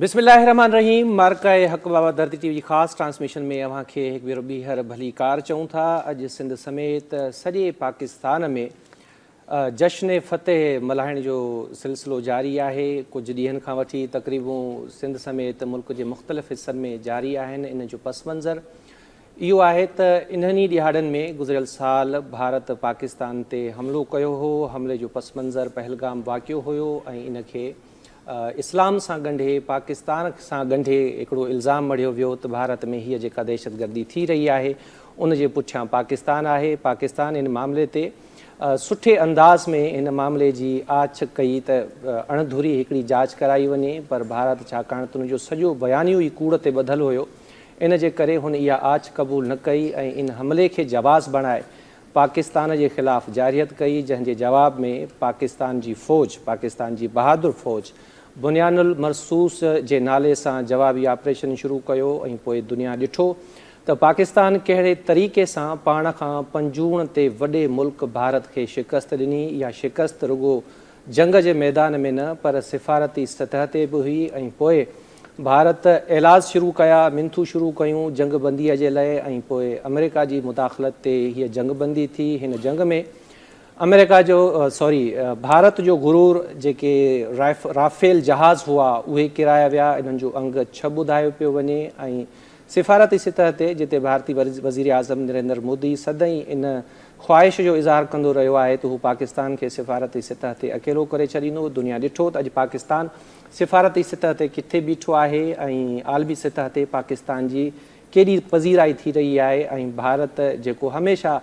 बिस्मिल्लाहिर्रहमानिर्रहीम। मार्का हक़ बाबा धरती टीवी जी ख़ासि ट्रांसमिशन में अव्हां खे हिकु भेरो ॿीहर भली कार चऊं था। अॼु सिंध समेत सॼे पाकिस्तान में जश्न फ़तेह मल्हाइण जो सिलसिलो जारी आहे। कुझु ॾींहंनि खां वठी तक़रीबूं सिंध समेत मुल्क जे मुख़्तलिफ़ हिस्सनि में जारी आहिनि। इन जो पस मंज़र इहो आहे त इन्हनि ॾिहाड़नि में गुज़िरियल साल भारत पाकिस्तान ते हमिलो कयो हो। हमले जो पस मंज़र पहलगाम वाक़ियो हुयो ऐं इन खे इस्लाम सां ॻंढे पाकिस्तान सां ॻंढे हिकिड़ो इल्ज़ाम मढ़ियो वियो त भारत में हीअ जेका दहशतगर्दी थी रही आहे उन जे पुठियां पाकिस्तान आहे। पाकिस्तान इन मामले ते सुठे अंदाज़ में इन मामले जी आछ कई त अणधुरी हिकिड़ी जांच कराई वञे, पर भारत छाकाणि त उनजो सॼो बयानियो ई कूड़ ते ॿधलु हुयो, इन जे करे हुन इहा आछ क़बूल न कई ऐं इन हमले खे जवाज़ बणाए पाकिस्तान जे ख़िलाफ़ु जारियत कई, जंहिंजे जवाब में पाकिस्तान जी फ़ौज, पाकिस्तान जी बहादुर फ़ौज बुनियानुल मरसूस जे नाले सां जवाबी ऑपरेशन शुरू कयो ऐं पोइ दुनिया ॾिठो त पाकिस्तान कहिड़े तरीक़े सां पाण खां पंजूण ते वॾे मुल्क भारत खे शिकस्त ॾिनी। इहा शिकस्त रुॻो जंग जे मैदान में न पर सिफ़ारती सतह ते बि हुई ऐं पोइ भारत ऐलाज़ शुरू कया, मिंथू शुरू कयूं जंगबंदीअ जे लाइ ऐं पोइ अमेरिका जी मुदाख़लत ते हीअ जंगबंदी थी। हिन जंग में अमेरिका जो भारत जो गुरूर जेके राफेल जहाज़ हुआ उहे किराया विया। इन्हनि जो अंग 6 ॿुधायो पियो वञे ऐं सिफ़ारती सतह ते जिते भारतीय वज़ीर आज़म नरेंद्र मोदी सदाईं इन ख़्वाहिश जो इज़हार कंदो रहियो आहे त हू पाकिस्तान खे सिफ़ारती सतह ते अकेलो करे छॾींदो। दुनिया ॾिठो त अॼु पाकिस्तान सिफ़ारती सतह ते किथे बीठो आहे ऐं आलमी सतह ते पाकिस्तान जी केॾी पज़ीराई थी रही आहे ऐं भारत जेको हमेशह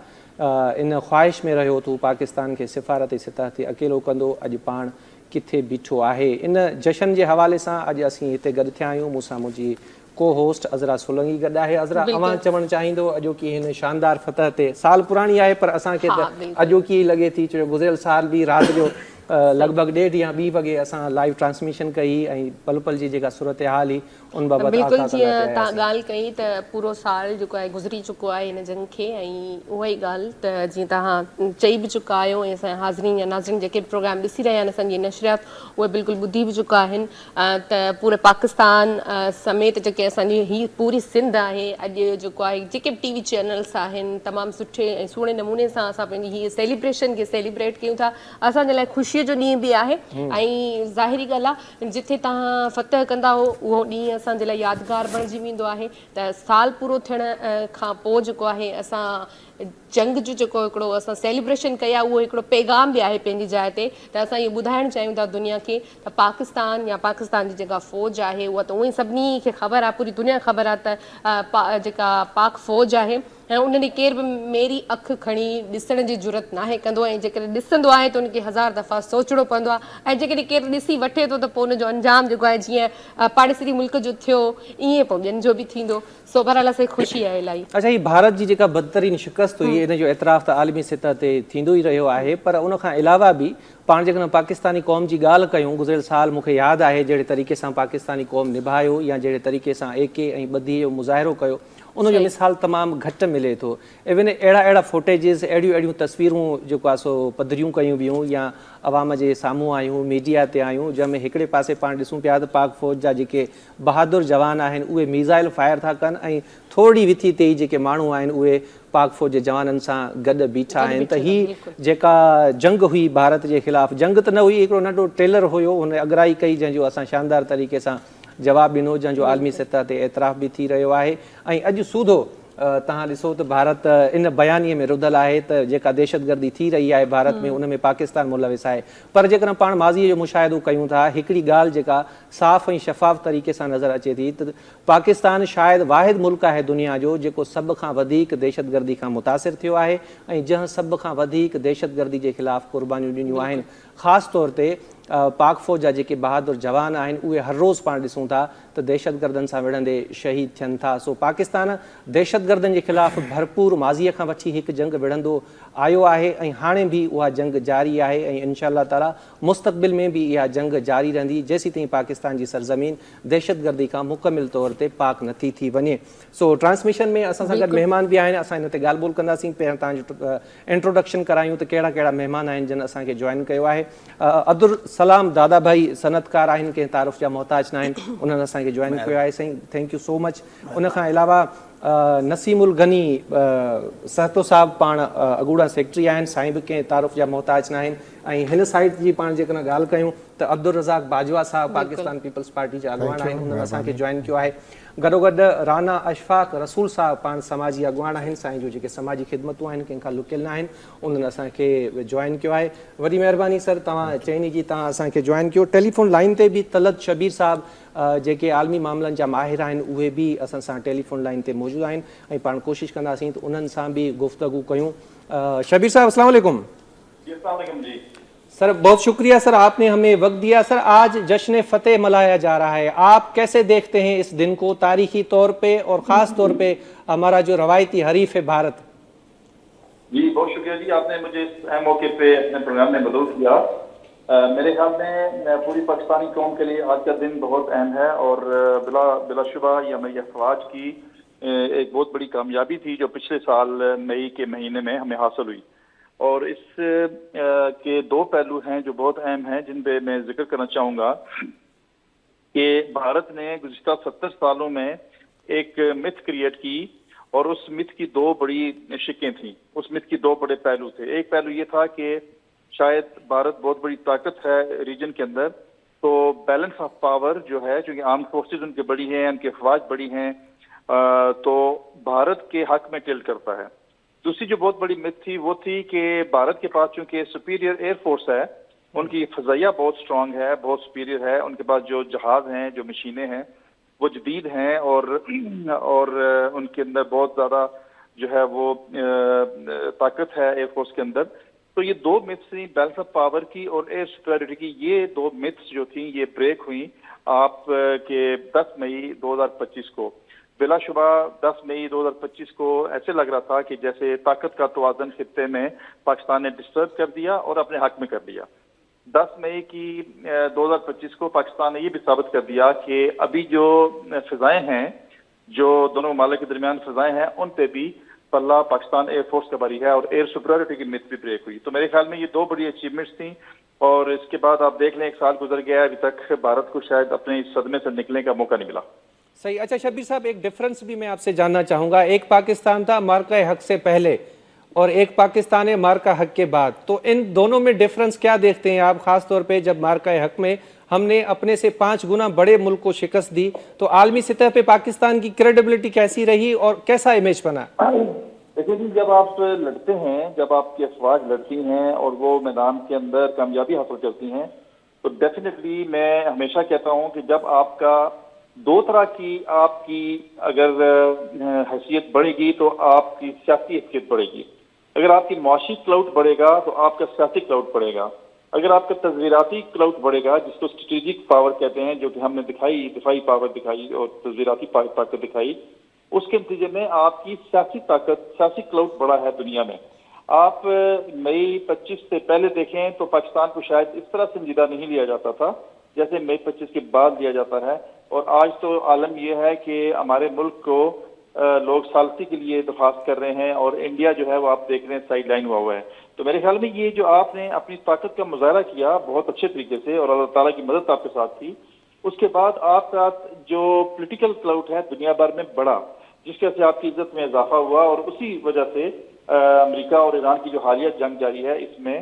इन ख़्वाहिश में रहियो त हू पाकिस्तान खे सिफ़ारती सतह ते अकेलो कंदो, अॼु पाण किथे बीठो आहे। इन जशन जे हवाले सां अॼु असीं हिते गॾु थिया आहियूं। मूंसां मुंहिंजी को होस्ट अज़रा सोलंगी गॾु आहे। अज़रा, अवां चवणु चाहींदो अॼोकी हिन शानदार फतह ते, साल पुराणी आहे पर असांखे त अॼोकी लॻे थी, छो गुज़िरियल साल बि राति जो लॻभॻि 1:30 या 2 वॻे असां लाइव ट्रांसमिशन कई ऐं पल पल जी जेका सूरत हाल हुई उन बाबति बिल्कुलु जीअं तव्हां ॻाल्हि कई त पूरो साल जेको आहे गुज़री चुको आहे हिन जंग खे ऐं उहा ई ॻाल्हि त जीअं तव्हां चई बि चुका आहियो ऐं असांजा हाज़रीन या नाज़रीन जेके प्रोग्राम ॾिसी रहिया आहिनि असांजी नशरियात उहे बिल्कुलु ॿुधी बि चुका आहिनि त पूरे पाकिस्तान समेत जेके असांजी हीअ पूरी सिंध आहे अॼु जेको आहे जेके बि टीवी चैनल्स आहिनि तमामु सुठे ऐं सुहिणे नमूने सां असां पंहिंजी हीअ सेलिब्रेशन खे सेलिब्रेट कयूं था। असांजे लाइ ख़ुशीअ जो ॾींहुं बि आहे ऐं ज़ाहिरी ॻाल्हि आहे जिथे तव्हां फतह कंदा हो उहो ॾींहुं असांजे लाइ यादगार बणिजी वेंदो आहे त साल पूरो थियण खां पोइ जेको आहे असां जंग जो जेको हिकिड़ो असां सेलिब्रेशन कया उहो हिकिड़ो पैगाम बि आहे पंहिंजी जाइ ते त असां इहो ॿुधाइणु चाहियूं था दुनिया खे त पाकिस्तान या पाकिस्तान जी जेका फ़ौज आहे उहा त उहे सभिनी खे ख़बर आहे, पूरी दुनिया ख़बर आहे त जेका पाक फ़ौज आहे ऐं उन ॾींहुं केर बि मेरी अखि खणी ॾिसण जी ज़रूरत नाहे कंदो ऐं जेकॾहिं ॾिसंदो आहे त उनखे 1000 दफ़ा सोचणो पवंदो आहे ऐं जेकॾहिं केरु ॾिसी वठे थो त पोइ उनजो अंजाम जेको आहे जीअं पाड़ेसरी मुल्क जो थियो ईअं पोइ ॿियनि जो बि थींदो। सो बहरहाल असांखे ख़ुशी आहे इलाही। अच्छा, हीअ भारत जी जेका बदतरीन शिकस्त हुई इन जो एतिराफ़ त आलमी सतह ते थींदो ई रहियो आहे, पर उन खां अलावा बि पाण जेकॾहिं पाकिस्तानी क़ौम जी ॻाल्हि कयूं गुज़िरियल साल मूंखे यादि आहे जहिड़े तरीक़े सां पाकिस्तानी क़ौम निभायो या जहिड़े तरीक़े सां एके ऐं ॿधी जो मुज़ाहिरो कयो उनजो मिसाल तमामु घटि मिले थो। इवन अहिड़ा फुटेजिस अहिड़ियूं तस्वीरूं जेको आहे सो पधरियूं कयूं वियूं या अवाम जे साम्हूं आयूं, मीडिया ते आयूं, जंहिंमें हिकिड़े पासे पाण ॾिसूं पिया त पाक फ़ौज जा जेके बहादुर जवान आहिनि उहे मीज़ाइल फायर था कनि ऐं थोरी विथी ते ई जेके माण्हू आहिनि उहे पाक फ़ौज जे जवाननि सां गॾु बीठा आहिनि। त हीअ जेका जंग हुई भारत जे ख़िलाफ़ु, जंग त न हुई, हिकिड़ो नंढो ट्रेलर हुयो, हुन अॻराई कई जंहिंजो असां शानदार तरीक़े सां जवाबु ॾिनो, जंहिंजो आलमी सतह ते एतिराफ़ बि थी रहियो आहे। ऐं अॼु सूधो तव्हां ॾिसो त भारत इन बयानीअ में रुधल आहे त जेका दहशतगर्दी थी रही आहे भारत में उन में पाकिस्तान मुलविस आहे, पर जेकॾहिं पाण माज़ीअ जो मुशाहिदो कयूं था हिकिड़ी ॻाल्हि जेका साफ़ ऐं शफ़ाफ़ तरीक़े सां नज़र अचे थी त पाकिस्तान शायदि वाहिद मुल्क आहे दुनिया जो जेको सभ खां वधीक दहशतगर्दी खां मुतासिर थियो आहे ऐं जंहिं सभ खां वधीक दहशतगर्दी जे ख़िलाफ़ु क़ुर्बानियूं ॾिनियूं आहिनि। ख़ासि तौर ते पाक फ़ौज जा जेके बहादुर जवान आहिनि उहे हर रोज़ पाण ॾिसूं था त दहशतगर्दनि सां विढ़ंदे शहीद थियनि था। सो पाकिस्तान दहशतगर्दनि जे ख़िलाफ़ु भरपूर माज़ीअ खां वठी हिकु जंग विढ़ंदो आयो आहे ऐं हाणे बि उहा जंग जारी आहे ऐं इंशाअल्लाह ताला मुस्तक़बिल में भी इहा जंग जारी रहंदी जेसीं ताईं पाकिस्तान जी सरज़मीन दहशतगर्दी खां मुकमिल तौर ते पाक नथी थी वञे। सो ट्रांसमिशन में असां सां गॾु महिमान बि आहिनि, असां हिन ते ॻाल्हि ॿोल कंदासीं। पहिरियों तव्हांजो इंट्रोडक्शन करायूं त कहिड़ा कहिड़ा महिमान आहिनि जिन असांखे जॉइन कयो आहे। अब्दुल सलाम दादा भाई सनतकार आहिनि, कंहिं तारुफ़ जा मोहताज न आहिनि, उन्हनि असांखे जॉइन कयो आहे। साईं थैंक यू सो मच। उन खां अलावा नसीमुल गनी सहतो साहब पाण अगूड़ा सेक्रेटरी आहिनि, साईं बि कंहिं तारुफ़ जा मोहताज न आहिनि। ऐं हिन साइड जी पाण जेकॾहिं ॻाल्हि कयूं त अब्दुल रज़ाक बाजवा साहब पाकिस्तान पीपल्स पार्टी जा अॻवान आहिनि, हुननि असांखे जॉइन कयो आहे। गॾोगॾु राना अशफाक रसूल साहब पाण समाजी अॻवान आहिनि, साईं जो जेके समाजी ख़िदमतूं आहिनि कंहिंखां लुकियल न आहिनि, उन्हनि असांखे जॉइन कयो आहे। वॾी महिरबानी सर, तव्हां चइनी जी तव्हां असांखे जॉइन कयो। टेलीफोन लाइन ते बि तलत शबीर साहब जेके आलमी मामलनि जा माहिर आहिनि उहे बि असां सां टेलीफोन लाइन ते मौजूदु आहिनि ऐं पाण कोशिशि कंदासीं त उन्हनि सां बि गुफ़्तगू कयूं। शबीर साहब अस्सलाम वालेकुम। जी सर बहुत शुक्रिया सर, आपने हमें वक्त दिया। सर आज जश्न फतेह मनाया जा रहा है, आप कैसे देखते हैं इस दिन को तारीखी तौर पे और ख़ास तौर पे हमारा जो रवायती हरीफ है भारत? जी बहुत शुक्रिया जी, आपने मुझे इस अहम मौके पे अपने प्रोग्राम में मदद किया। मेरे ख्याल में पूरी पाकिस्तानी कौम के लिए आज का दिन बहुत अहम है और बिलाशुबा ये हमारी अफवाज की एक बहुत बड़ी कामयाबी थी जो पिछले साल मई के महीने में हमें हासिल हुई। और इस के दो पहलू हैं जो बहुत अहम हैं जिन पे मैं जिक्र करना चाहूँगा कि भारत ने गुज़िश्ता 70 सालों में एक मिथ क्रिएट की और उस मिथ की दो बड़ी शिकें थीं। उस मिथ की दो बड़े पहलू थे। एक पहलू ये था कि शायद भारत बहुत बड़ी ताकत है रीजन के अंदर, तो बैलेंस ऑफ पावर जो है, चूँकि आर्म फोर्सेज उनके बड़ी हैं, उनकी अफवाज बड़ी हैं, तो भारत के हक में टिल्ट करता है। दूसरी जो बहुत बड़ी मिथ थी वो थी कि भारत के पास चूंकि सुपीरियर एयरफोर्स है, उनकी फजाइया बहुत स्ट्रांग है, बहुत सुपीरियर है, उनके पास जो जहाज हैं, जो मशीनें हैं वो जदीद हैं और उनके अंदर बहुत ज़्यादा जो है वो ताकत है एयरफोर्स के अंदर। तो ये दो मिथ्स थी, बैलेंस ऑफ पावर की और एयर सिक्योरिटी की। ये दो मिथ्स जो थी ये ब्रेक हुई आप के 10 मई 2025 को। बिलाशुबा 10 मई 2025 को ऐसे लग रहा था कि जैसे ताकत का तवाज़ुन खित्ते में पाकिस्तान ने डिस्टर्ब कर दिया और अपने हक में कर दिया। 10 मई की 2025 को पाकिस्तान ने ये भी साबित कर दिया कि अभी जो फ़िज़ाएँ हैं, जो दोनों ममालिक के दरमियान फ़िज़ाएँ हैं, उन पे भी पल्ला पाकिस्तान एयरफोर्स का बारी है और एयर सुपरियॉरिटी की मिथ भी ब्रेक हुई। तो मेरे ख्याल में ये दो बड़ी अचीवमेंट्स थी और इसके बाद आप देख लें 1 साल गुजर गया, अभी तक भारत को शायद अपने इस सदमे से निकलने का मौका नहीं मिला। सही। अच्छा शबीर साहब, एक डिफरेंस भी मैं आपसे जानना चाहूँगा। एक पाकिस्तान था मार्का हक से पहले और एक पाकिस्तान है मार्का हक के बाद, तो इन दोनों में डिफरेंस क्या देखते हैं आप? खास तौर पे जब मार्का हक में हमने अपने से 5 गुना बड़े मुल्क को शिकस्त दी, तो आलमी सतह पे पाकिस्तान की क्रेडिबिलिटी कैसी रही और कैसा इमेज बना? देखिए जी, जब आप लड़ते हैं, जब आपकी अफवाज लड़ती हैं और वो मैदान के अंदर कामयाबी हासिल करती हैं, तो डेफिनेटली मैं हमेशा कहता हूँ कि जब आपका दो तरह की आपकी अगर हैसियत बढ़ेगी तो आपकी सियासी हैसियत बढ़ेगी। अगर आपकी माशी क्लाउड बढ़ेगा तो आपका सियासी क्लाउड बढ़ेगा। अगर आपका तस्वीराती क्लाउड बढ़ेगा, जिसको स्ट्रेटेजिक पावर कहते हैं, जो कि हमने दिखाई, दिफाई पावर दिखाई और तस्वीराती ताकत दिखाई, उसके नतीजे में आपकी सियासी ताकत, सियासी क्लाउड बढ़ा है दुनिया में। आप मई 25 से पहले देखें तो पाकिस्तान को शायद इस तरह संजीदा नहीं लिया जाता था जैसे मई 25 के बाद लिया जाता है। और आज तो आलम यह है कि हमारे मुल्क को लोग सालसी के लिए दरख्वास्त कर रहे हैं और इंडिया जो है वो आप देख रहे हैं साइड लाइन हुआ है। तो मेरे ख्याल में ये जो आपने अपनी ताकत का मुजाहरा किया बहुत अच्छे तरीके से और अल्लाह ताला की मदद आपके साथ थी, उसके बाद आपका जो पॉलिटिकल क्लाउड है दुनिया भर में बढ़ा, जिसकी वजह से आपकी इज्जत में इजाफा हुआ और उसी वजह से अमेरिका और ईरान की जो हालिया जंग जारी है इसमें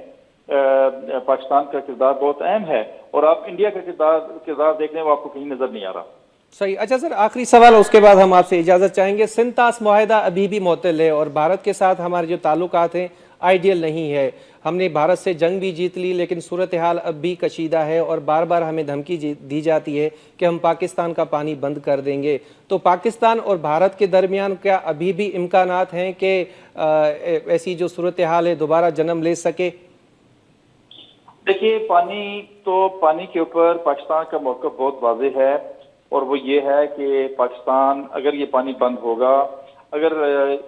पाकिस्तान का किरदार बहुत अहम है और आप इंडिया का किरदार देख रहे हैं वो आपको कहीं नजर नहीं आ रहा। सही। अच्छा सर, आखिरी सवाल, उसके बाद हम आपसे इजाज़त चाहेंगे। सिंतास मुआहदा अभी भी मुअत्तल है और भारत के साथ हमारे जो ताल्लुकात हैं आइडियल नहीं है। हमने भारत से जंग भी जीत ली लेकिन सूरत हाल अब भी कशीदा है और बार बार हमें धमकी दी जाती है कि हम पाकिस्तान का पानी बंद कर देंगे। तो पाकिस्तान और भारत के दरमियान क्या अभी भी इम्कानात हैं कि ऐसी जो सूरत हाल है दोबारा जन्म ले सके? देखिए, पानी के ऊपर पाकिस्तान का मौक़िफ़ बहुत वाज़ेह है, और वो ये है कि पाकिस्तान अगर ये पानी बंद होगा, अगर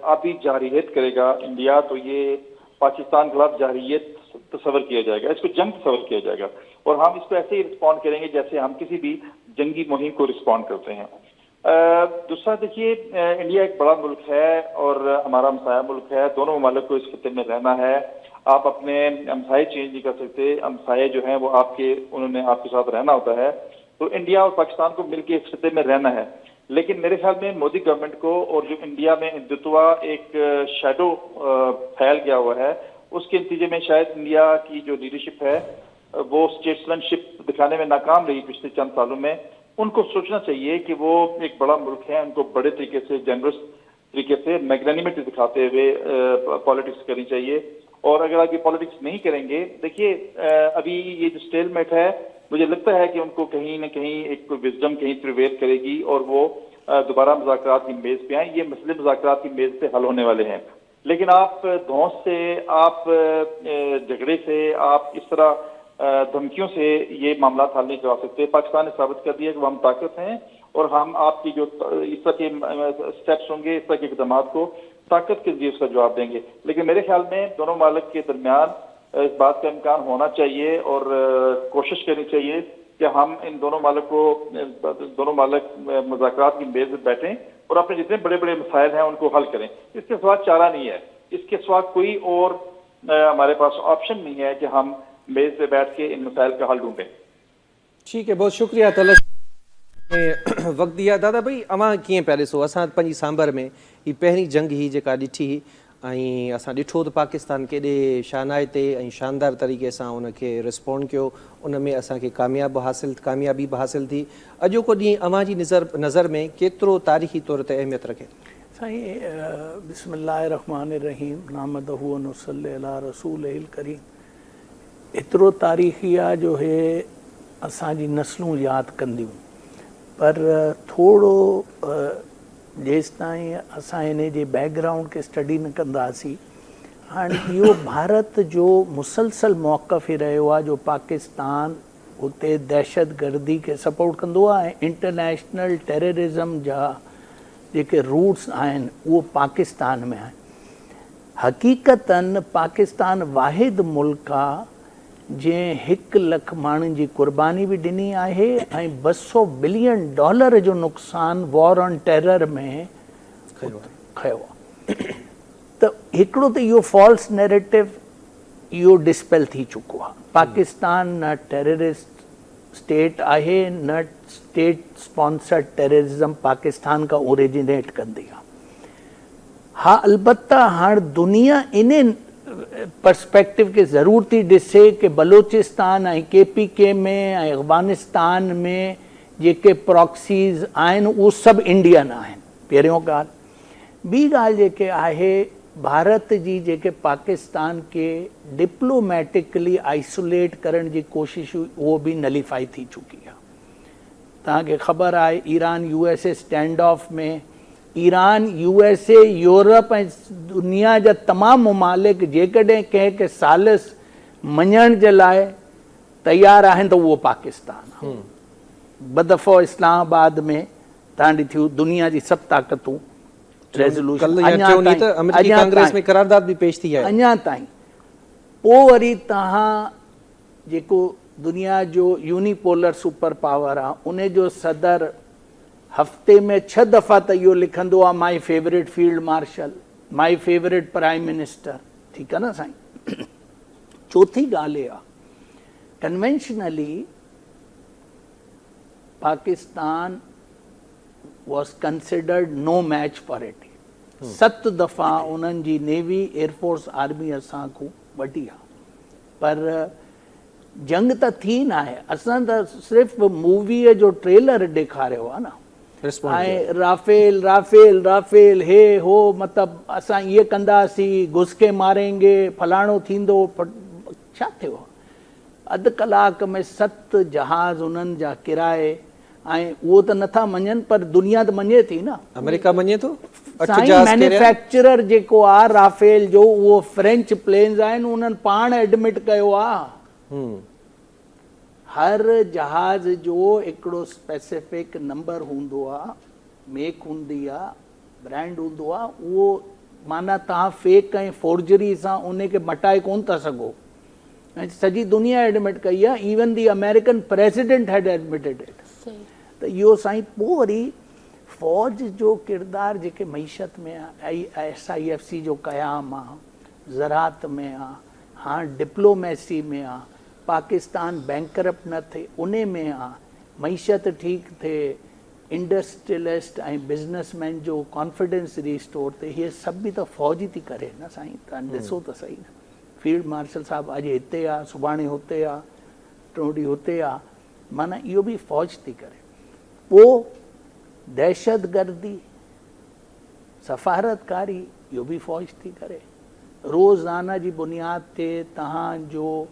आबी जारहियत करेगा इंडिया, तो ये पाकिस्तान के खिलाफ जारहियत तस्वर किया जाएगा, इसको जंग तस्वर किया जाएगा, और हम इसको ऐसे ही रिस्पॉन्ड करेंगे जैसे हम किसी भी जंगी मुहिम को रिस्पॉन्ड करते हैं। दूसरा देखिए, इंडिया एक बड़ा मुल्क है और हमारा हमसाया मुल्क है, दोनों ममालिक को इस खिते में रहना है। आप अपने हमसाए चेंज नहीं कर सकते, हमसाए जो हैं वो उन्होंने आपके साथ रहना होता है, तो इंडिया और पाकिस्तान को मिलकर इस खिते में रहना है। लेकिन मेरे ख्याल में मोदी गवर्नमेंट को, और जो इंडिया में हिंदुत्वा एक शैडो फैल गया हुआ है, उसके नतीजे में शायद इंडिया की जो लीडरशिप है वो स्टेट्समैनशिप दिखाने में नाकाम रही पिछले चंद सालों में। उनको सोचना चाहिए कि वो एक बड़ा मुल्क है, उनको बड़े तरीके से, जनरस तरीके से, मैग्नानिमिटी दिखाते हुए पॉलिटिक्स करनी चाहिए। और अगर आप ये पॉलिटिक्स नहीं करेंगे, देखिए अभी ये जो स्टेलमेट है, मुझे लगता है कि उनको कहीं ना कहीं एक विजडम कहीं प्रिवेल करेगी और वो दोबारा मुज़ाकरात की मेज़ पे आए। ये मसले मुज़ाकरात की मेज़ पे हल होने वाले हैं, लेकिन आप धौंस से, आप झगड़े से, आप इस तरह धमकियों से ये मामला हल नहीं करवा सकते। पाकिस्तान ने साबित कर दिया कि वो हम ताकत हैं, और हम आपकी जो इस तरह के स्टेप्स होंगे, इस तरह के इक़दाम को ताकत के जरिए उसका जवाब देंगे। लेकिन मेरे ख्याल में दोनों मालिक के दरमियान इस बात का इम्कान होना चाहिए और कोशिश करनी चाहिए कि हम इन दोनों मालिक मुज़ाकरात की मेज़ पर बैठें और अपने जितने बड़े बड़े मसाइल हैं उनको हल करें। इसके सिवा चारा नहीं है, इसके सिवा कोई और हमारे पास ऑप्शन नहीं है कि हम मेज़ पे बैठ के इन मसाइल का हल ढूंढें। ठीक है, बहुत शुक्रिया तलश में वक्त दिया। दादा भाई, अवां कीअं पिया ॾिसो, असां पंहिंजी सांभर में ही पहिरीं जंग ही जेका ॾिठी, ऐं असां ॾिठो त पाकिस्तान केॾे शानाइते ऐं शानदार तरीक़े सां उनखे रिस्पॉन्ड कयो, उन में असांखे कामयाबी बि हासिल थी। अॼोको ॾींहुं अवां जी नज़र में केतिरो तारीख़ी तौर ते अहमियत रखे? साईं, बिस्मिल्लाहिर्रहमानिर्रहीम, नाहमदहु व नुसल्ली अला रसूलिल करीम। एतिरो तारीख़ी आहे जो हे असांजी नस्लूं यादि कंदियूं, पर थोरो जेसिताईं असां हिन जे बैकग्राउंड खे स्टडी न कंदासीं, हाणे इहो भारत जो मुसलसल मौक़िफ़ ई रहियो आहे जो पाकिस्तान उते दहशत गर्दी खे सपोर्ट कंदो आहे, ऐं इंटरनेशनल टेररिज़म जा जेके रूट्स आहिनि उहो पाकिस्तान में आहिनि। हक़ीक़तन पाकिस्तान वाहिद मुल्क आहे जंहिं 1 लख माण्हुनि जी क़ुर्बानी बि ॾिनी आहे ऐं $200 बिलियन जो नुक़सानु वॉर ऑन टेरर में खयो आहे। त हिकिड़ो त इहो फॉल्स नैरेटिव इहो डिस्पेल थी चुको आहे। पाकिस्तान न टेररिस्ट स्टेट आहे, न स्टेट स्पॉन्सर्ड टेररिज्म पाकिस्तान खां ओरिजिनेट कंदी आहे। हा, अलबत्ता हाणे दुनिया इन पर्सपेक्टिव के ज़रूर थी ॾिसे कि बलोचिस्तान ऐं KPK में ऐं अफ़गानिस्तान में जेके प्रॉक्सीज़ आहिनि उहे सभु इंडियन आहिनि, पहिरियों ॻाल्हि। ॿी ॻाल्हि जेके आहे, भारत जी जेके पाकिस्तान के डिप्लोमेटिकली आइसोलेट करण जी कोशिश हुई उहो बि नलीफाई थी चुकी आहे। तव्हांखे ख़बर आहे, ईरान USA स्टैंड ऑफ में ईरान USA यूरोप ऐं दुनिया जा तमामु ममालिक जेकॾहिं कंहिंखे सालिस मञण जे लाइ तयारु आहिनि त उहो पाकिस्तान आहे। बदफ़ो इस्लामाबाद में तव्हां ॾिठियूं दुनिया जी सभु ताक़तूं रेज़ोल्यूशन अञा ताईं। पोइ वरी तव्हां जेको दुनिया जो यूनिपोलर सुपर पावर आहे उन जो सदर हफ़्ते में 6 दफ़ा त इहो लिखंदो आहे, my favourite field marshal, my favourite prime minister. ठीकु आहे न साईं। चौथी ॻाल्हि इहा, conventionally Pakistan was considered no match for it. 7 दफ़ा उन्हनि जी नेवी, एयरफोर्स, आर्मी असां खां वॾी आहे, पर जंग त थी न आहे। असां त सिर्फ़ु मूवीअ जो ट्रेलर ॾेखारियो आहे न, ऐं राफेल राफेल राफेल हे हो, मतिलबु असां इहे कंदासीं, घुसके मारेंगे, फलाणो थींदो। छा थियो? अधु कलाक में 7 जहाज़ उन्हनि जा किराए, ऐं उहो त नथा मञनि पर दुनिया त मञे थी न। अमेरिका मञे थो। मैन्युफैक्चरर जेको आहे राफेल जो, उहो फ्रेंच प्लेन्स आहिनि, उन्हनि पाण एडमिट कयो आहे हर जहाज़ जो हिकिड़ो स्पेसिफिक नंबर हूंदो आहे, मेक हूंदी आहे, ब्रांड हूंदो आहे, उहो माना तव्हां फेक ऐं फोर्जरी सां उन खे मटाए कोन था सघो। ऐं सॼी दुनिया एडमिट कई आहे, इवन दी अमेरिकन प्रेसिडेंट हैड एडमिटेड इट। त इहो साईं पोइ वरी फ़ौज जो किरदारु जेके मईशत में आहे, SIFC जो क़याम आहे, ज़रात में आहे, हाणे डिप्लोमेसी में आहे, पाकिस्तान बैंकरप्ट न थिए उन में आहे, मईशत ठीकु थिए, इंडस्ट्रियलिस्ट ऐं बिज़नेसमैन जो कॉन्फिडेंस रिस्टोर थिए, इहे सभु बि त फ़ौज ई थी करे न साईं। तव्हां ॾिसो त सही न, फील्ड मार्शल साहिबु अॼु हिते आहे, सुभाणे हुते आहे, टियों ॾींहुं हुते आहे, माना इहो बि फ़ौज थी करे। पोइ दहशत गर्दी, सफ़ारतकारी, इहो बि फ़ौज थी करे। रोज़ाना जी बुनियाद ते तव्हांजो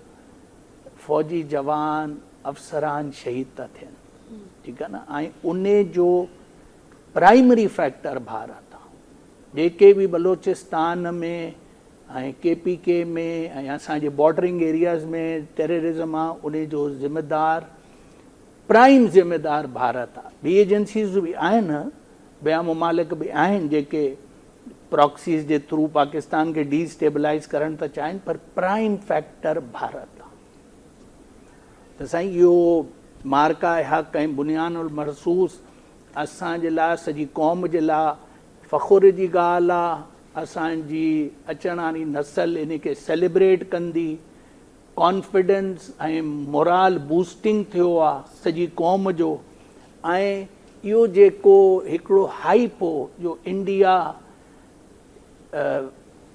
फ़ौजी जवान अफ़सरान शहीद था थियनि, ठीकु आहे न। ऐं उन जो प्राइमरी फैक्टर भारत आहे। जेके बि बलोचिस्तान में ऐं KPK में ऐं असांजे बॉर्डरिंग एरियाज़ में टेररिज़म आहे, उन जो ज़िम्मेदार प्राइम ज़िम्मेदार भारत आहे। ॿी एजेंसीज़ बि आहिनि, ॿिया ममालिक बि आहिनि जेके प्रॉक्सीज़ जे थ्रू पाकिस्तान खे डीस्टेबलाइज़ करणु था चाहिनि, पर प्राइम फैक्टर भारत आहे। त साईं इहो मार्का हक़ ऐं बुनियानुल महसूस असांजे लाइ, सॼी क़ौम जे लाइ फ़ख़ुर जी ॻाल्हि आहे। असांजी अचण वारी नस्ल इन खे सेलिब्रेट कंदी, कॉन्फिडेंस ऐं मोराल बूस्टिंग थियो आहे सॼी क़ौम जो। ऐं इहो जेको हिकिड़ो हाइप हो जो India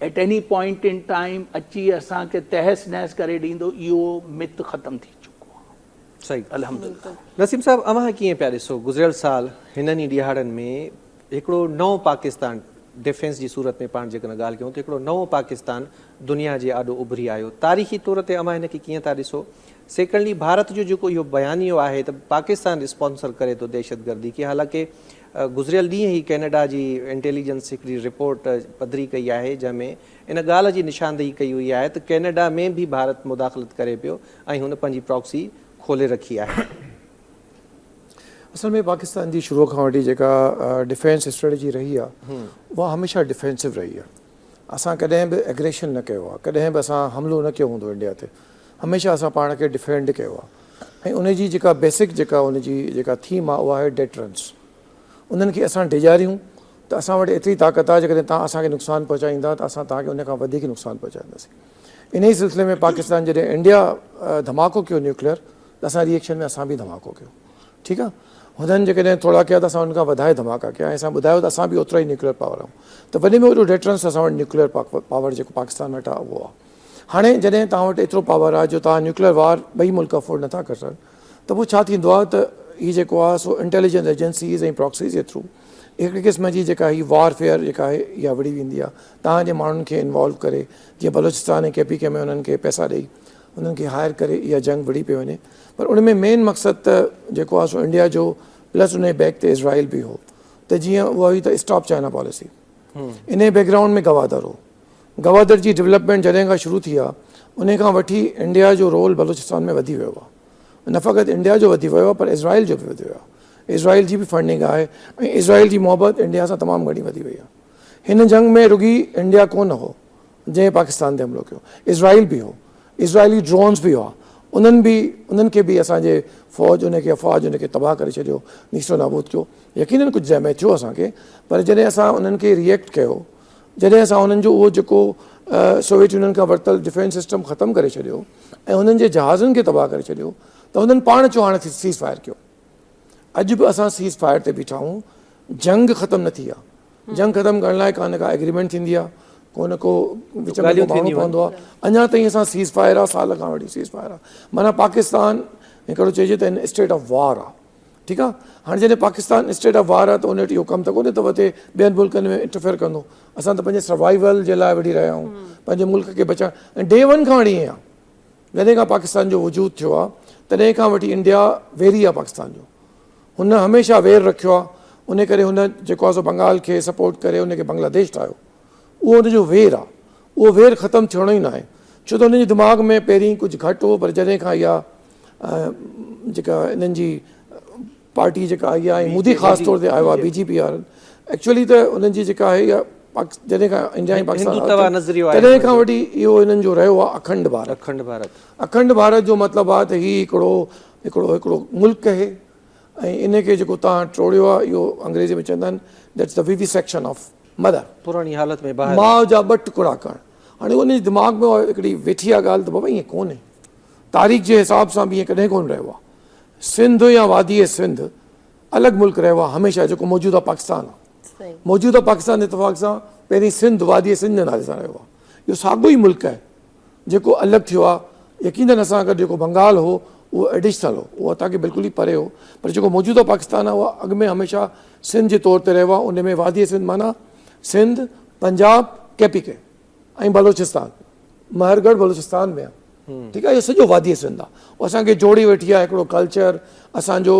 at any point in time अची असांखे तहस नहस करे ॾींदो, इहो मिथ ख़तमु थी चुको आहे। सही, अल्हम्दुलिल्लाह। नसीम साहब, अव्हां कीअं पिया ॾिसो गुज़िरियल साल हिननि ई ॾियारनि में हिकिड़ो नओं पाकिस्तान डिफेंस जी सूरत में पाण जेकॾहिं ॻाल्हि कयूं त हिकिड़ो नओं पाकिस्तान दुनिया जे आॾो उभरी आयो, तारीख़ी तौर ते अव्हां हिनखे कीअं था ॾिसो? सेकेंडली, भारत जो जेको इहो बयानियो आहे त पाकिस्तान स्पॉन्सर करे थो दहशतगर्दी खे, हालांकि गुज़िरियल ॾींहं ई कैनेडा जी इंटेलिजेंस हिकिड़ी रिपोर्ट पधरी कई आहे जंहिंमें इन ॻाल्हि जी निशानदेही कई हुई आहे त कैनेडा में बि भारत मुदाख़लत करे पियो ऐं हुन पंहिंजी प्रॉक्सी खोले रखी आहे। असल में पाकिस्तान जी शुरू खां वठी जेका डिफेंस स्ट्रेटजी रही आहे, उहा हमेशह डिफेंसिव रही आहे। असां कॾहिं बि एग्रेशन न कयो आहे, कॾहिं बि असां हमिलो न कयो हूंदो इंडिया ते, हमेशह असां पाण खे डिफेंड कयो आहे। ऐं उनजी जेका बेसिक जेका उनजी जेका थीम आहे उहा आहे डेटरेंस। उन्हनि खे असां डिॼारियूं त असां वटि एतिरी ताक़त आहे, जेकॾहिं तव्हां असांखे नुक़सानु पहुचाईंदा त असां तव्हांखे उन खां वधीक नुक़सानु पहुचाईंदासीं। इन ई सिलसिले में पाकिस्तान जॾहिं इंडिया धमाको कयो न्यूक्लियर, त असां रिएक्शन में असां बि धमाको कयो, ठीकु आहे। हुननि जेकॾहिं थोरा कया त असां हुन खां वधाए धमाका कया ऐं असां ॿुधायो त असां बि ओतिरा ई न्यूक्लियर पावर आहियूं। त वॾे में वॾो डेटरेंस असां वटि न्यूक्लियर पावर जेको पाकिस्तान वटि आहे उहो आहे। हाणे जॾहिं तव्हां वटि एतिरो पावर आहे जो तव्हां न्यूक्लियर वार ॿई मुल्क अफोर्ड नथा करे सघनि, त पोइ छा थींदो आहे त हीअ जेको आहे सो इंटेलिजेंस एजेंसीज़ ऐं प्रॉक्सीज़ जे थ्रू हिकिड़े क़िस्म जी जेका हीअ वारफेयर जेका आहे इहा वड़ी वेंदी आहे, तव्हांजे माण्हुनि खे इन्वॉल्व करे, जीअं बलोचिस्तान ऐं KPK में उन्हनि खे पैसा ॾेई उन्हनि खे हायर करे इहा जंग वड़ी पई वञे। पर उन में मेन मक़सदु त जेको आहे सो इंडिया जो प्लस उन बैक ते इज़राइल बि हो, त जीअं उहा हुई त stop China policy. In background में गवादर हो। गवादर जी डेवलपमेंट जॾहिं खां शुरू थी आहे, उन खां वठी इंडिया जो रोल बलोचिस्तान में वधी वियो आहे। न फ़क़ति इंडिया जो वधी वियो आहे, पर इज़राइल जो बि वधी वियो आहे। इज़राइल जी बि फंडिंग आहे ऐं इज़राइल जी मोहबत इंडिया सां तमामु घणी वधी वई आहे। हिन जंग में रुगी इंडिया कोन हो जंहिं पाकिस्तान ते हमिलो कयो, इज़राइल बि हो, इज़राइली ड्रोन्स बि हुआ। उन्हनि खे बि असांजे फ़ौज उनखे तबाह करे छॾियो, नीस्तो नाबूद कयो। यकीनन कुझु डैमेज थियो असांखे, पर जॾहिं असां उन्हनि खे रिएक्ट कयो, जॾहिं असां उन्हनि जो उहो जेको सोवियत यूनियन खां वरितल डिफेंस सिस्टम ख़तमु करे छॾियो ऐं उन्हनि जे जहाज़नि खे तबाह करे छॾियो, त उन्हनि पाण चयो हाणे सीज़ फायर कयो। अॼु बि असां सीज़ फायर ते बीठा आहियूं। जंग ख़तमु न थी आहे। जंग ख़तमु करण लाइ का एग्रीमेंट थींदी आहे, को न को विच में माण्हू पवंदो आहे। अञा ताईं असां सीज़ फायर आहे, साल खां वठी सीज़ फायर आहे। माना पाकिस्तान हिकिड़ो चइजे त इन स्टेट ऑफ वार आहे, ठीकु आहे। हाणे जॾहिं पाकिस्तान स्टेट ऑफ वार आहे त उन वटि इहो कमु त कोन्हे त वधे ॿियनि मुल्कनि में इंटरफेयर कंदो। असां त पंहिंजे सर्वाइवल जे लाइ वेठी रहिया आहियूं, पंहिंजे मुल्क खे बचाइण। ऐं डे वन खां वठी ईअं आहे, जॾहिं खां पाकिस्तान जो वजूद थियो आहे तॾहिं खां वठी इंडिया वेरी आहे पाकिस्तान जो। हुन हमेशह वेर रखियो आहे, उन करे हुन जेको आहे सो बंगाल खे सपोर्ट करे उनखे बांग्लादेश ठाहियो। उहो हुनजो वेर आहे, उहो वेर ख़तमु थियणो ई न आहे। छो त उन्हनि जे दिमाग़ में पहिरीं कुझु घटि हो, पर जॾहिं खां इहा जेका इन्हनि जी पार्टी जेका आई आहे, ऐं मोदी ख़ासि तौर ते आयो आहे BJP वारनि, एक्चुअली त उन्हनि जी जेका आहे इहा जॾहिं खां इंडिया ऐं हिंदुत्व नज़रियो पाकिस्तान आहे, तॾहिं खां वठी इहो हिननि जो रहियो आहे अखंड भारत। अखंड भारत अखंड भारत जो मतिलबु आहे त हीउ हिकिड़ो मुल्क आहे, ऐं इन खे जेको तव्हां टोड़ियो आहे इहो अंग्रेज़ी में चवंदा आहिनि that's the vivisection of mother, पुरानी हालत में ॿाहिरि माउ जा 2 टुकड़ा करणु। हाणे उन जे दिमाग़ में हिकिड़ी वेठी आहे ॻाल्हि त बाबा ईअं कोन्हे, तारीख़ जे हिसाब सां बि ईअं कॾहिं कोन रहियो आहे। सिंध या वादी सिंध अलॻि मुल्क रहियो आहे हमेशह, जेको मौजूदा पाकिस्तान आहे। सही मौजूदा पाकिस्तान जे इतफ़ाक़ सां पहिरीं सिंध वादी सिंध जे नाले सां रहियो आहे। इहो साॻियो ई मुल्क आहे जेको अलॻि थियो आहे। यकीनन असां गॾु जेको बंगाल हो उहो एडिशनल हो, उहो असांखे बिल्कुलु ई परे हो, पर जेको मौजूदा पाकिस्तान आहे उहो अॻु में हमेशह सिंध जे तौर ते रहियो आहे। उन में वादी सिंध माना सिंध, पंजाब, KPK ऐं बलोचिस्तान, महरगढ़ बलोचिस्तान में आहे, ठीकु आहे। इहो सॼो वादी सिंध आहे, उहो असांखे जोड़ी वेठी आहे हिकिड़ो कल्चर असांजो।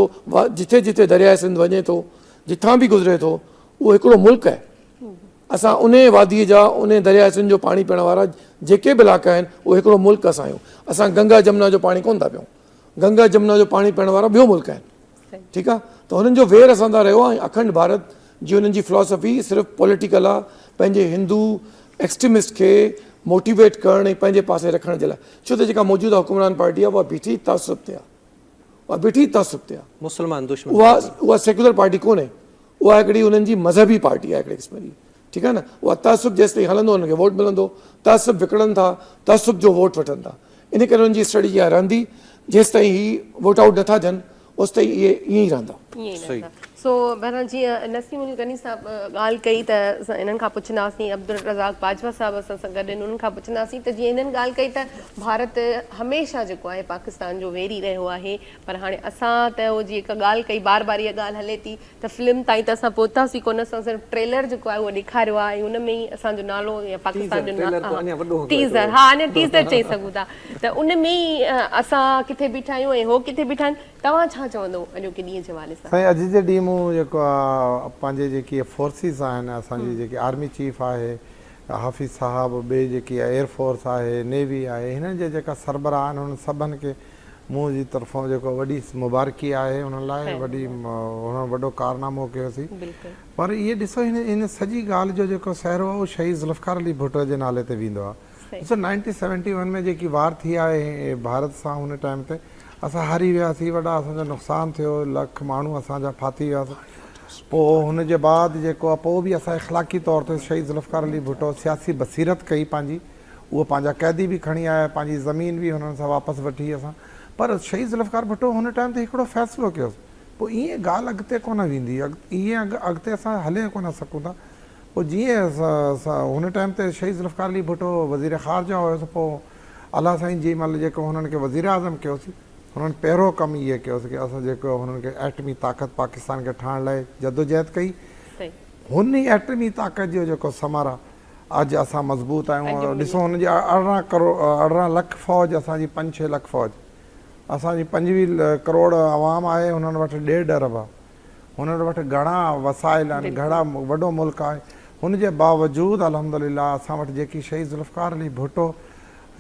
जिथे जिथे दरिया सिंध वञे थो, जिथां बि गुज़रे थो, उहो हिकिड़ो मुल्क आहे। असां उन वादीअ जा, उन दरिया सिंध जो पाणी पीअण वारा जेके बि इलाइक़ा आहिनि उहो हिकिड़ो मुल्क असां आहियूं। असां गंगा जमुना जो पाणी कोन था पियूं, गंगा जमुना जो पाणी पीअण वारा ॿियो मुल्क आहिनि, ठीकु आहे। त हुननि जो वेर असां सां रहियो आहे। ऐं अखंड भारत जी हुननि जी फिलॉसफी सिर्फ़ु पॉलिटिकल आहे, पंहिंजे हिंदू एक्सट्रीमिस्ट खे मोटिवेट करणु ऐं पंहिंजे पासे रखण जे लाइ। छो त जेका मौजूदा हुकुमरान पार्टी आहे उहा बीठी तहसुब ते आहे, उहा बीठी तहसुब ते आहे। मुस्लमान दुश्मन उहा सेक्युलर पार्टी कोन्हे, उहा हिकिड़ी हुननि जी मज़हबी पार्टी आहे हिकिड़े क़िस्म जी, ठीकु आहे न। उहा तहसुब जेसि ताईं हलंदो हुनखे वोट मिलंदो, तहसुब विकिणनि था, तहसुब जो वोट वठनि था। इन करे हुननि जी स्ट्रेटजी इहा रहंदी, जेसि ताईं ही वोट आउट नथा थियनि ओसि ताईं इहे ईअं ई रहंदा। सही। सो बहरहाल जीअं नसीमुल गनी साहब ॻाल्हि कई त असां इन्हनि खां पुछंदासीं, अब्दुल रज़ाक बाजवा साहब असां सां गॾु आहिनि, उन्हनि खां पुछंदासीं त जीअं इन्हनि ॻाल्हि कई त भारत हमेशह जेको आहे पाकिस्तान जो वेरी रहियो आहे, पर हाणे असां त उहो जीअं हिकु ॻाल्हि कई, बार बार इहा ॻाल्हि हले थी त फिल्म ताईं त असां पहुतासीं कोन, असां सिर्फ़ु ट्रेलर जेको आहे उहो ॾेखारियो आहे, ऐं उन में ई असांजो नालो या पाकिस्तान जो नालो टीज़र, हा अञा टीज़र चई सघूं था, त उन में ई असां किथे बीठा आहियूं ऐं हो किथे बीठा आहिनि। तव्हां छा चवंदो अॼोके ॾींहं जे हवाले सां? साईं अॼु जे ॾींहुं मूं जेको आहे पंहिंजे जेकी फोर्सिस आहिनि, असांजी जेकी आर्मी चीफ आहे हाफ़िज़ साहब, ॿिए जेकी एयरफोर्स आहे, नेवी आहे, हिननि जे जेका सरबराह आहिनि उन्हनि सभिनि खे मुंहिंजी तरफ़ां जेको वॾी मुबारकी आहे उन्हनि लाइ। हुननि वॾो कारनामो कयोसीं। पर इहे ॾिसो हिन सॼी ॻाल्हि जो जेको सहरो आहे उहो शहीद ज़ुल्फ़िकार अली भुट्टो जे नाले ते वेंदो आहे। ॾिसो 1971 में जेकी वार थी आहे भारत सां, हुन टाइम ते असां हारी वियासीं, वॾा असांजो नुक़सानु थियो, लख माण्हू असांजा फाथी वियासीं। पोइ हुनजे बाद जेको आहे पोइ बि असां इख़लाक़ी तौर ते शहीद ज़ुल्फ़िकार अली भुट्टो सियासी बसीरत कई पंहिंजी, उहो पंहिंजा क़ैदी बि खणी आया, पंहिंजी ज़मीन बि हुननि सां वापसि वठी असां। पर शहीद ज़ुल्फ़िकार भुट्टो हुन टाइम ते हिकिड़ो फ़ैसिलो कयोसीं, पोइ ईअं ॻाल्हि अॻिते कोन वेंदी, ईअं अॻिते असां हले कोन सघूं था। पोइ जीअं हुन टाइम ते शहीद ज़ुल्फ़िकार अली भुट्टो वज़ीर ख़ारजा हुयोसि, पोइ अलाह साईं जी महिल जेको हुननि खे वज़ीर आज़म कयोसीं, हुननि पहिरियों कमु इहे कयोसीं की असां जेको हुननि खे एटमी ताक़त पाकिस्तान खे ठाहिण लाइ जदोजहद कई। हुन ई एटमी ताक़त जो जेको समर आहे अॼु असां मज़बूत आहियूं। ॾिसो हुनजी 18 लख फ़ौज, असांजी 5-6 लख फ़ौज, असांजी 25 करोड़ आवाम आहे, हुननि वटि 1.5 अरब आहे, हुननि वटि घणा वसाइल आहिनि, घणा वॾो मुल्क आहे। हुनजे बावजूदि अल्हम्दुलिल्लाह असां वटि जेकी शहीद ज़ुल्फ़िकार अली भुट्टो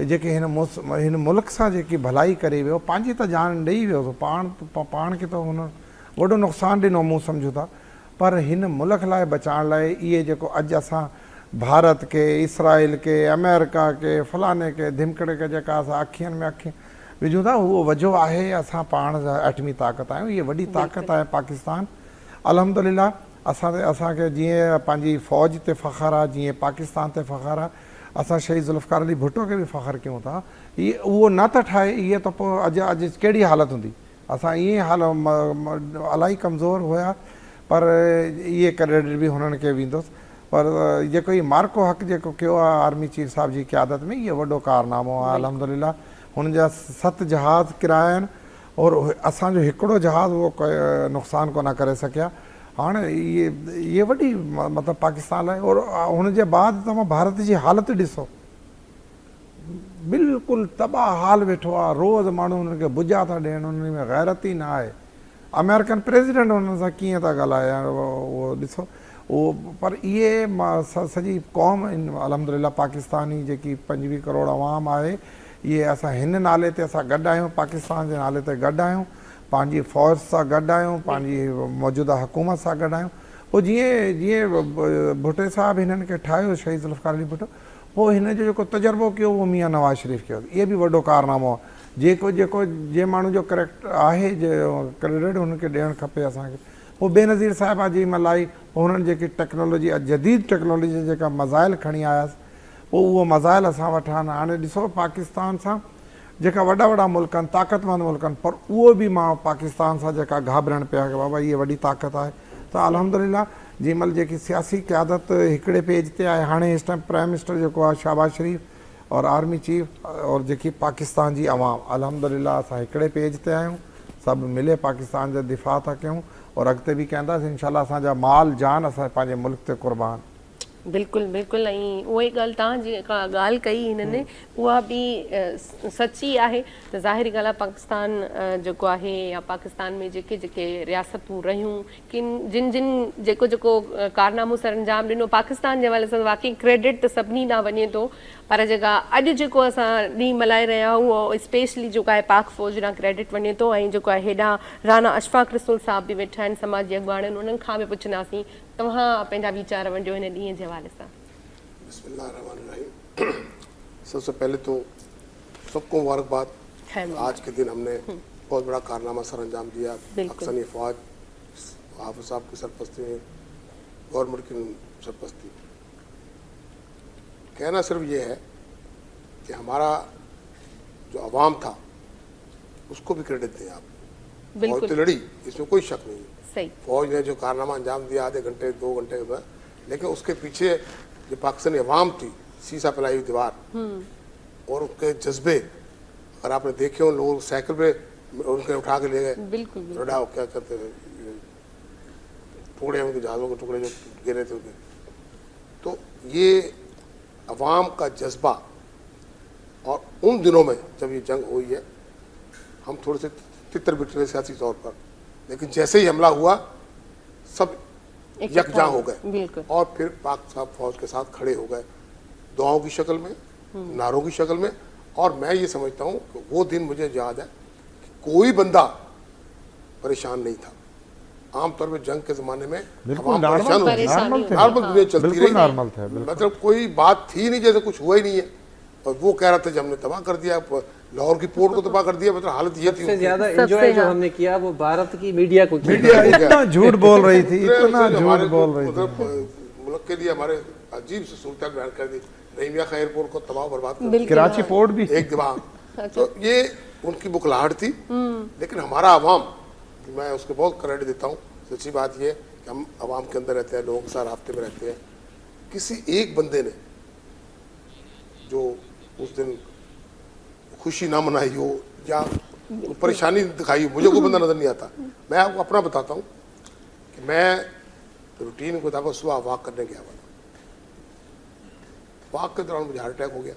जेके हिन मुल्क सां जेकी भलाई करे वियो, पंहिंजी त जान ॾेई वियो, पाण खे त हुन वॾो नुक़सानु ॾिनो मूं सम्झूं था, पर हिन मुल्क लाइ बचाइण लाइ इहे जेको अॼु असां भारत खे, इसराइल खे, अमेरिका खे, फलाने खे, धिमकड़े खे जेका असां अखियुनि में अखि विझूं था, उहो वजो आहे असां पाण एटमी ताक़त आहियूं। इहा वॾी ताक़त आहे पाकिस्तान। अल्हम्दुलिल्लाह असांखे जीअं पंहिंजी फ़ौज ते फ़ख़्रु आहे, जीअं पाकिस्तान ते फ़ख़्रु आहे, असां शहीद ज़ुल्फ़िकार अली भुट्टो खे बि फ़ख़्रु कयूं था। उहो न त ठाहे इहे त पोइ अॼु कहिड़ी हालत हूंदी। असां ईअं इलाही कमज़ोर हुया, पर इहे क्रेडिट बि हुननि खे वेंदुसि। पर जेको इहो मार्को हक़ जेको कयो आहे आर्मी चीफ साहब जी क़यादत में, इहो वॾो कारनामो आहे। अल्हम्दुलिल्लाह हुननि जा 7 जहाज़ किराया आहिनि और असांजो हिकिड़ो जहाज़ उहो नुक़सानु कोन करे सघिया। हाणे इहे वॾी मतिलबु पाकिस्तान लाइ। और हुनजे बाद तव्हां भारत जी हालति ॾिसो, बिल्कुलु तबाह हाल वेठो आहे। रोज़ माण्हू हुननि खे बुझा था ॾियनि, हुन में गैरत ई न आहे। अमेरिकन प्रेसिडेंट हुननि सां कीअं था ॻाल्हाइनि उहो ॾिसो। वो पर ये सॼी क़ौम अलहमदिल्ला पाकिस्तानी जेकी 25 करोड़ अवाम आहे, ये असां हिन नाले ते असां गॾु आहियूं, पाकिस्तान जे नाले ते गॾु आहियूं, पंहिंजी फ़ौज सां गॾु आहियूं, पंहिंजी मौजूदा हुकूमत सां गॾु आहियूं। पोइ जीअं जीअं भुट्टे साहिबु हिननि खे ठाहियो, शहीद ज़ुल्फ़िकार अली भुट्टो, पोइ हिन जो जेको तजुर्बो कयो उहो मियां नवाज़ शरीफ़ कयो। इहो बि वॾो कारनामो आहे। जेको जंहिं माण्हू जो करेक्टर आहे, जो क्रेडिट हुनखे ॾियणु खपे असांखे। पोइ बेनज़ीर साहिबा जी महिल आई, पोइ हुननि जेकी टेक्नोलॉजी, जदीद टेक्नोलॉजी जेका मज़ाइल खणी आयासीं, पोइ उहो मज़ाइल असां वटि आहिनि। हाणे ॾिसो पाकिस्तान सां जेका वॾा वॾा मुल्क आहिनि, ताक़तमंद मुल्क आहिनि, पर उहो बि मां पाकिस्तान सां जेका घाबरणु पिया कि बाबा इहा वॾी ताक़त आहे। त अल्हम्दुलिल्लाह जंहिं महिल जेकी सियासी क़यादत हिकिड़े पेज ते आहे, हाणे इस टाइम प्राइम मिनिस्टर जेको आहे शहबाज शरीफ़ और आर्मी चीफ और जेकी पाकिस्तान जी अवाम, अल्हम्दुलिल्लाह असां हिकिड़े पेज ते आहियूं, सभु मिले पाकिस्तान जा दिफ़ा था कयूं और अॻिते बि कंदासीं। इंशाल्लाह असांजा माल जान असां पंहिंजे मुल्क ते क़ुर्बान। बिल्कुलु बिल्कुलु। ऐं उहा ई ॻाल्हि तव्हां जेका ॻाल्हि कई हिननि, उहा बि सची आहे। त ज़ाहिरी ॻाल्हि आहे, पाकिस्तान जेको आहे या पाकिस्तान में जेके जेके रियासतूं रहियूं, जिन जेको जेको कारनामो सर अंजाम ॾिनो पाकिस्तान जे हवाले सां, वाक़ई क्रेडिट त सभिनी ॾांहुं वञे थो। पर जेका अॼु जेको असां ॾींहुं मल्हाए रहिया आहियूं, उहो स्पेशली जेको आहे पाक फ़ौज ॾांहुं क्रेडिट वञे थो। ऐं जेको आहे हेॾां राना अशफ़ाक़ रसूल साहिब बि वेठा आहिनि, समाजी अॻुवान आहिनि, उन्हनि खां बि पुछंदासीं तव्हां पंहिंजा वीचार वंडियो हिन ॾींहं जे हवाले सां। बिस्मिल्लाहिर्रहमानिर्रहीम। सबसे पहले तो सबको मुबारकबाद। आज के दिन हमने बहुत बड़ा कारनामा सर अंजाम दिया। अक्सनी फ़ौज हाफिज़ साहब की सरपरस्ती में, गवर्नमेंट की सरपरस्ती। कहना सिर्फ ये है कि हमारा जो अवाम था उसको भी क्रेडिट दें आप। फौज तो लड़ी, इसमें कोई शक नहीं है। फौज ने जो कारनामा अंजाम दिया आधे घंटे 2 घंटे के बाद, लेकिन उसके पीछे जो पाकिस्तानी अवाम थी, शीशा फैलाई हुई दीवार और उनके जज्बे, अगर आपने देखे उन लोगों साइकिल पे उनके उठा के ले गए, बिल्कुल क्या कहते हैं, टुकड़े, उनके जहाज़ों के टुकड़े जो गिरे थे उनके। तो ये अवाम का जज्बा, और उन दिनों में जब ये जंग हुई है, हम थोड़े से तितर बिटरे सियासी तौर पर, लेकिन जैसे ही हमला हुआ सब यकजा हो गए और फिर पाक साहब फौज के साथ खड़े हो गए, दुआओं की शक्ल में, नारों की शक्ल में। और मैं ये समझता हूँ कि वो दिन मुझे याद है कि कोई बंदा परेशान नहीं था। आमतौर पर जंग के ज़माने में नॉर्मल दुनिया चलती रही, मतलब कोई बात थी नहीं, जैसे कुछ हुआ ही नहीं है। और वो कह रहा था जब हमने तबाह कर दिया, लाहौर की पोर्ट को तबाह कर दिया, मतलब हालत ये थी। सबसे ज्यादा एंजॉय जो हमने किया वो भारत की मीडिया को किया। मीडिया इतना झूठ बोल रही थी, इतना झूठ बोल रही थी। मुल्क के लिए हमारे अजीब से सूरत बयान कर दी, रहीमिया खा एयरपोर्ट को तबाह बर्बाद कर दिया, कराची पोर्ट भी एक दिमाग। तो ये उनकी बुखलाहट थी। लेकिन हमारा अवाम, मैं उसको बहुत क्रेडिट देता हूँ। सच्ची बात ये कि हम अवाम के अंदर रहते हैं, लोगों के साथ राब्ते में रहते हैं। किसी एक बंदे ने जो उस दिन खुशी ना मनाई हो या परेशानी दिखाई हो, मुझे कोई बंदा नजर नहीं आता। मैं आपको अपना बताता हूँ कि मैं रूटीन के मुताबिक सुबह वॉक करने गया हुआ, वॉक के दौरान मुझे हार्ट अटैक हो गया।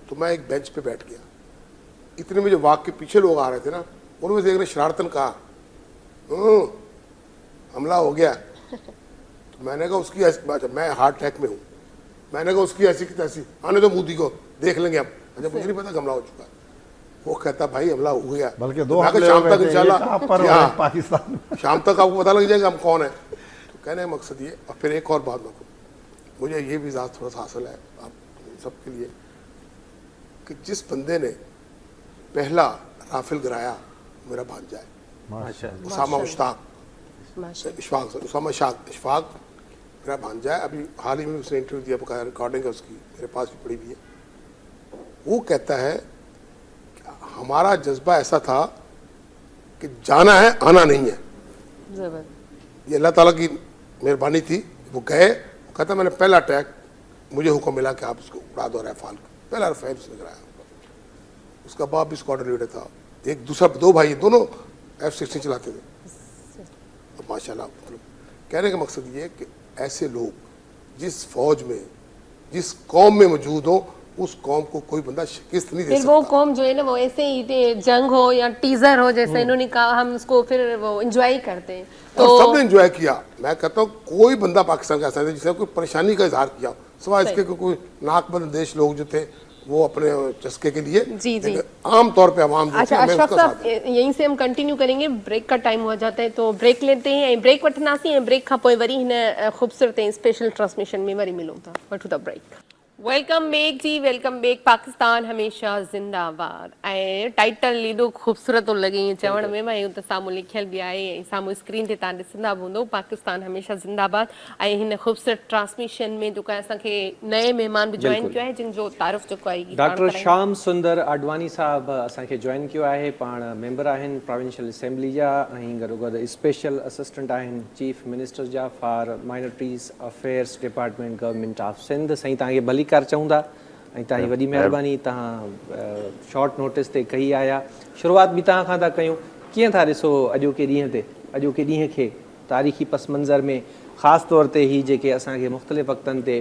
तो मैं एक बेंच पे बैठ गया। इतने में जो वॉक के पीछे लोग आ रहे थे ना, उनमें से एक ने शरारतन कहा, हमला हो गया। तो मैंने कहा उसकी ऐसी, मैं हार्ट अटैक में हूँ, मैंने कहा उसकी ऐसी की तैसी, आने दो मोदी को, देख लेंगे हम। अच्छा, मुझे नहीं पता हमला हो चुका है। वो कहता भाई हमला हो गया, बल्कि शाम तक इंशाल्लाह पाकिस्तान शाम तक आपको पता लग जाएगा हम कौन है। तो कहने का मकसद ये। और फिर एक और बात बताऊँ, मुझे ये भी इजाज़त थोड़ा सा हासिल है आप सबके लिए कि जिस बंदे ने पहला राफेल गिराया मेरा भांजा है, उसामा इशफाक मेरा भांजा है। अभी हाल ही में उसने इंटरव्यू दिया, बकाया रिकॉर्डिंग है उसकी, मेरे पास भी पड़ी हुई है। वो कहता है कि हमारा जज्बा ऐसा था कि जाना है, आना नहीं है। ये अल्लाह ताला की मेहरबानी थी। वो गए, वो कहता मैंने पहला अटैक, मुझे हुक्म मिला कि आप उसको उड़ा दो रैफाल को, पहला रफेल उसने गिराया। उसका बाप भी स्क्वाड्रन लीडर था, एक दूसरा, 2 भाई, दोनों F-16 चलाते थे। और माशाल्लाह, मतलब कहने का मकसद ये कि ऐसे लोग जिस फौज में, जिस कौम में मौजूद हो, उस कौम को कोई बंदा शिकस्त नहीं दे फिर सकता। वो कौम जो है ना वो ऐसे ही जंग हो या टीजर हो जैसे इन्होंने कहा, हम उसको फिर वो एंजॉय करते हैं। और सबने एंजॉय किया। मैं कहता हूँ कोई बंदा पाकिस्तान का ऐसा नहीं जिसने कोई परेशानी का इजहार किया, सिवाय इसके कि कोई नाकबंद देश लोग जो थे वो अपने चस्के के लिए। जी, जी। लेकिन आम तौर पे आवाम जो अच्छा थी, हमें अशरफ उसका साहब, यहीं से हम कंटिन्यू करेंगे, ब्रेक का टाइम हो जाता है तो ब्रेक लेते हैं, ऐं ब्रेक वठंदासीं ऐं ब्रेक खां पोइ वरी हिन ख़ूबसूरत ऐं स्पेशल ट्रांसमिशन में वरी मिलूं था। वठूं था ब्रेक। वेलकम बैक जी, वेलकम बैक। पाकिस्तान हमेशा ज़िंदाबाद। ऐं टाइटल एॾो ख़ूबसूरत थो लॻे ईअं चवण में, मां इहो त साम्हूं लिखियल बि आहे ऐं साम्हूं स्क्रीन ते तव्हां ॾिसंदा बि हूंदो, पाकिस्तान हमेशा ज़िंदाबाद। ऐं हिन ख़ूबसूरत ट्रांसमिशन में जेको आहे असांखे नए महिमान बि जॉइन कयो आहे, जिन जो तारुफ़ जेको आहे डॉक्टर श्याम सुंदर आडवाणी साहब असांखे जॉइन कयो आहे। पाण मेंबर आहिनि प्रोविंशियल असेंबली जा ऐं गॾोगॾु स्पेशल असिस्टेंट आहिनि चीफ मिनिस्टर जा for minorities affairs department government of Sindh. साईं तव्हांखे भलीकार चऊं था ऐं तव्हांजी वॾी महिरबानी, तव्हां शॉर्ट नोटिस ते कई आया। शुरूआत बि तव्हां खां था कयूं, कीअं था ॾिसो अॼोके ॾींहं ते, अॼोके ॾींहं खे तारीख़ी पस मंज़र में, ख़ासि तौर ते ही जेके असांखे मुख़्तलिफ़ वक़्तनि ते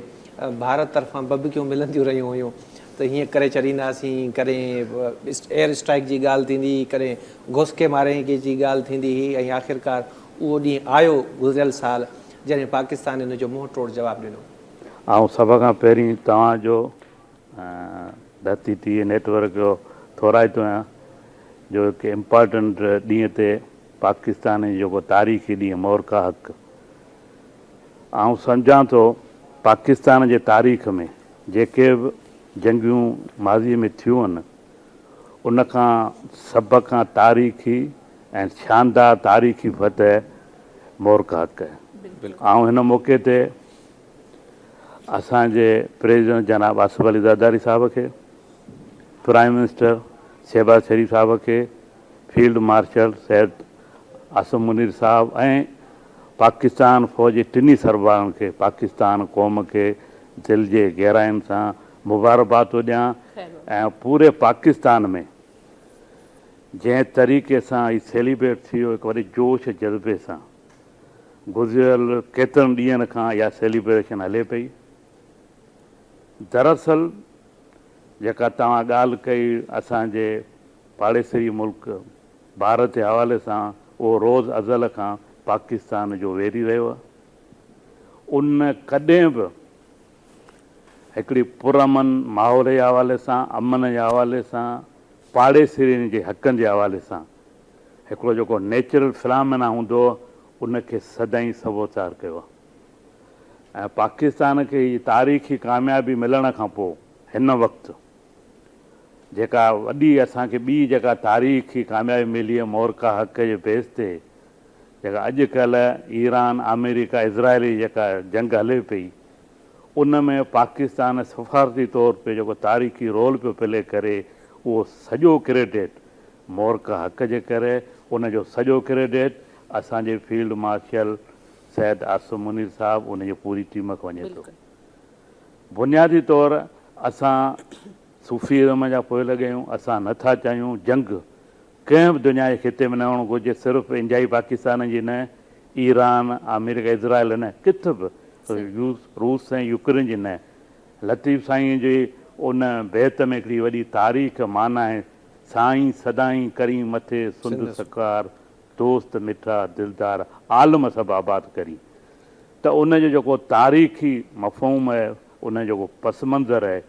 भारत तरफ़ां बबिक्यूं मिलंदियूं रहियूं हुयूं त हीअं करे छॾींदासीं, कॾहिं एयर स्ट्राइक जी ॻाल्हि थींदी, कॾहिं घुसके मारे जी ॻाल्हि थींदी हुई ऐं आख़िरकार उहो ॾींहुं आयो गुज़िरियल साल जॾहिं पाकिस्तान हिन जो मुंहुं तोड़ जवाबु ॾिनो। ऐं सभ खां पहिरीं तव्हांजो धरती टीवी नेटवर्क जो थोराइतो आहियां जो हिकु इम्पॉर्टेंट ॾींहं ते पाकिस्तान जी जेको तारीख़ी ॾींहुं मोर का हक़, आउं सम्झां थो पाकिस्तान जे तारीख़ में जेके बि जंगियूं माज़ीअ में थियूं आहिनि उन खां सभ खां तारीख़ी ऐं शानदार तारीख़ी फतह मोर का हक़ आहे। ऐं हिन मौक़े ते असांजे प्रेसिडेंट जनाब आसिफ अली ज़रदारी साहब खे, प्राइम मिनिस्टर शहबाज शरीफ़ साहब खे, फील्ड मार्शल सैयद आसिम मुनीर साहब ऐं पाकिस्तान फ़ौज जे टिनी सरबराहनि खे, पाकिस्तान क़ौम खे दिलि जे गहराइनि सां मुबारकबाद थो ॾियां। ऐं पूरे पाकिस्तान में जंहिं तरीक़े सां हीउ सेलिब्रेट थी वियो, हिकु वॾे जोश जज़्बे सां गुज़िरियल केतिरनि ॾींहंनि खां इहा सेलिब्रेशन हले पई। दरअसल जेका तव्हां ॻाल्हि कई असांजे पाड़ेसरी मुल्क भारत जे हवाले सां, उहो रोज़ अज़ल खां पाकिस्तान जो वेरी रहियो आहे। उन कॾहिं बि हिकिड़ी पुरअमन माहौल जे हवाले सां, अमन जे हवाले सां, पाड़ेसरियुनि जे हक़नि जे हवाले सां हिकिड़ो जेको नेचुरल फिनामिना हूंदो उनखे सदाईं सबोतार कयो आहे। ऐं पाकिस्तान खे हीअ तारीख़ी कामयाबी मिलण खां पोइ हिन वक़्तु जेका वॾी असांखे ॿी जेका तारीख़ी कामयाबी मिली आहे मोर का हक़ जे बेस ते, जेका अॼुकल्ह ईरान अमेरिका इज़राइल जी जेका जंग हले पई उन में पाकिस्तान सफ़ारती तौर ते जेको तारीख़ी रोल पियो प्ले करे, उहो सॼो क्रेडिट मोर का हक़ जे करे, उनजो सॼो क्रेडिट असांजे फील्ड मार्शल सैयद आसिम मुनीर साहब उनजी पूरी टीम खे वञे थो। बुनियादी तौर असां सूफ़ीज़म जा पोइ लॻायूं, असां नथा चाहियूं जंग कंहिं बि दुनिया जे खिते में न हुअणु घुरिजे, सिर्फ़ु इंडिया पाकिस्तान जी न, ईरान अमेरिका इज़राइल न, किथे बि रूस ऐं यूक्रेन जी न। लतीफ़ साईं जी उन बैत में हिकिड़ी वॾी तारीख़ माना आहे, साईं सदाईं करी मथे सुंद सकार दोस्त मिठा दिलदार आलम सभु आबाद करी। त उनजो जेको तारीख़ी मफ़हूम आहे, उन जेको पस मंज़र आहे,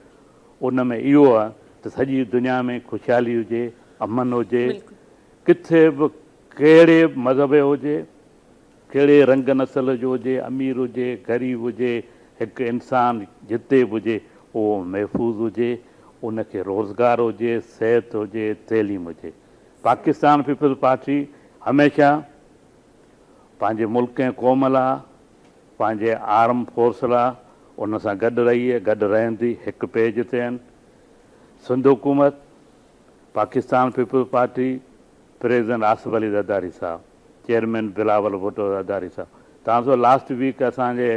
उन में इहो आहे त सॼी दुनिया में ख़ुशहाली हुजे, अमन हुजे, किथे बि कहिड़े बि मज़हब जो हुजे, कहिड़े रंग नसल जो हुजे, अमीर हुजे ग़रीब हुजे, हिकु इंसानु जिते बि हुजे उहो महफ़ूज़ हुजे, उनखे रोज़गार हुजे, सिहत हुजे, तइलीम हुजे। पाकिस्तान पीपल्स पार्टी हमेशह पंहिंजे मुल्क ऐं क़ौम लाइ, पंहिंजे आर्म फोर्स लाइ उन सां गॾु रही आहे, गॾु रहंदी, हिकु पेज ते आहिनि। सिंध हुकूमत, Pakistan peoples party, president Asif Ali Zardari साहब, चेयरमैन बिलावल भुट्टो ज़रदारी साहब। तव्हां सो लास्ट वीक असांजे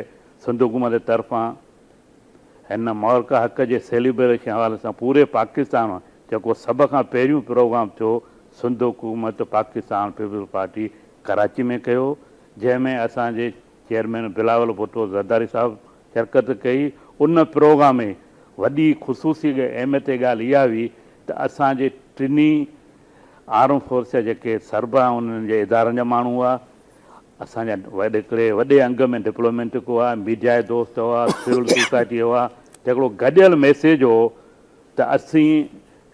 सिंध हुकूमत जे तरफ़ां हिन मोर का हक़ जे सेलिब्रेशन हवाले सां पूरे पाकिस्तान में जेको सभ खां पहिरियों प्रोग्राम थियो, सिंध हुकूमत पाकिस्तान पीपल्स पार्टी कराची में कयो, जंहिंमें असांजे चेयरमैन बिलावल भुट्टो ज़रदारी साहब शिरकत कई। उन प्रोग्राम में वॾी ख़ुशूसी अहमियत जी ॻाल्हि इहा हुई त असांजे टिनी आर्म फोर्स जा जेके सरबराह उन्हनि जे इदारनि जा माण्हू हुआ, असांजा हिकिड़े वॾे अंग में डिप्लोमेटिक हुआ, मीडिया जा दोस्त हुआ, सिविल सोसाइटी हुआ, हिकिड़ो गॾियल मैसेज हो त असीं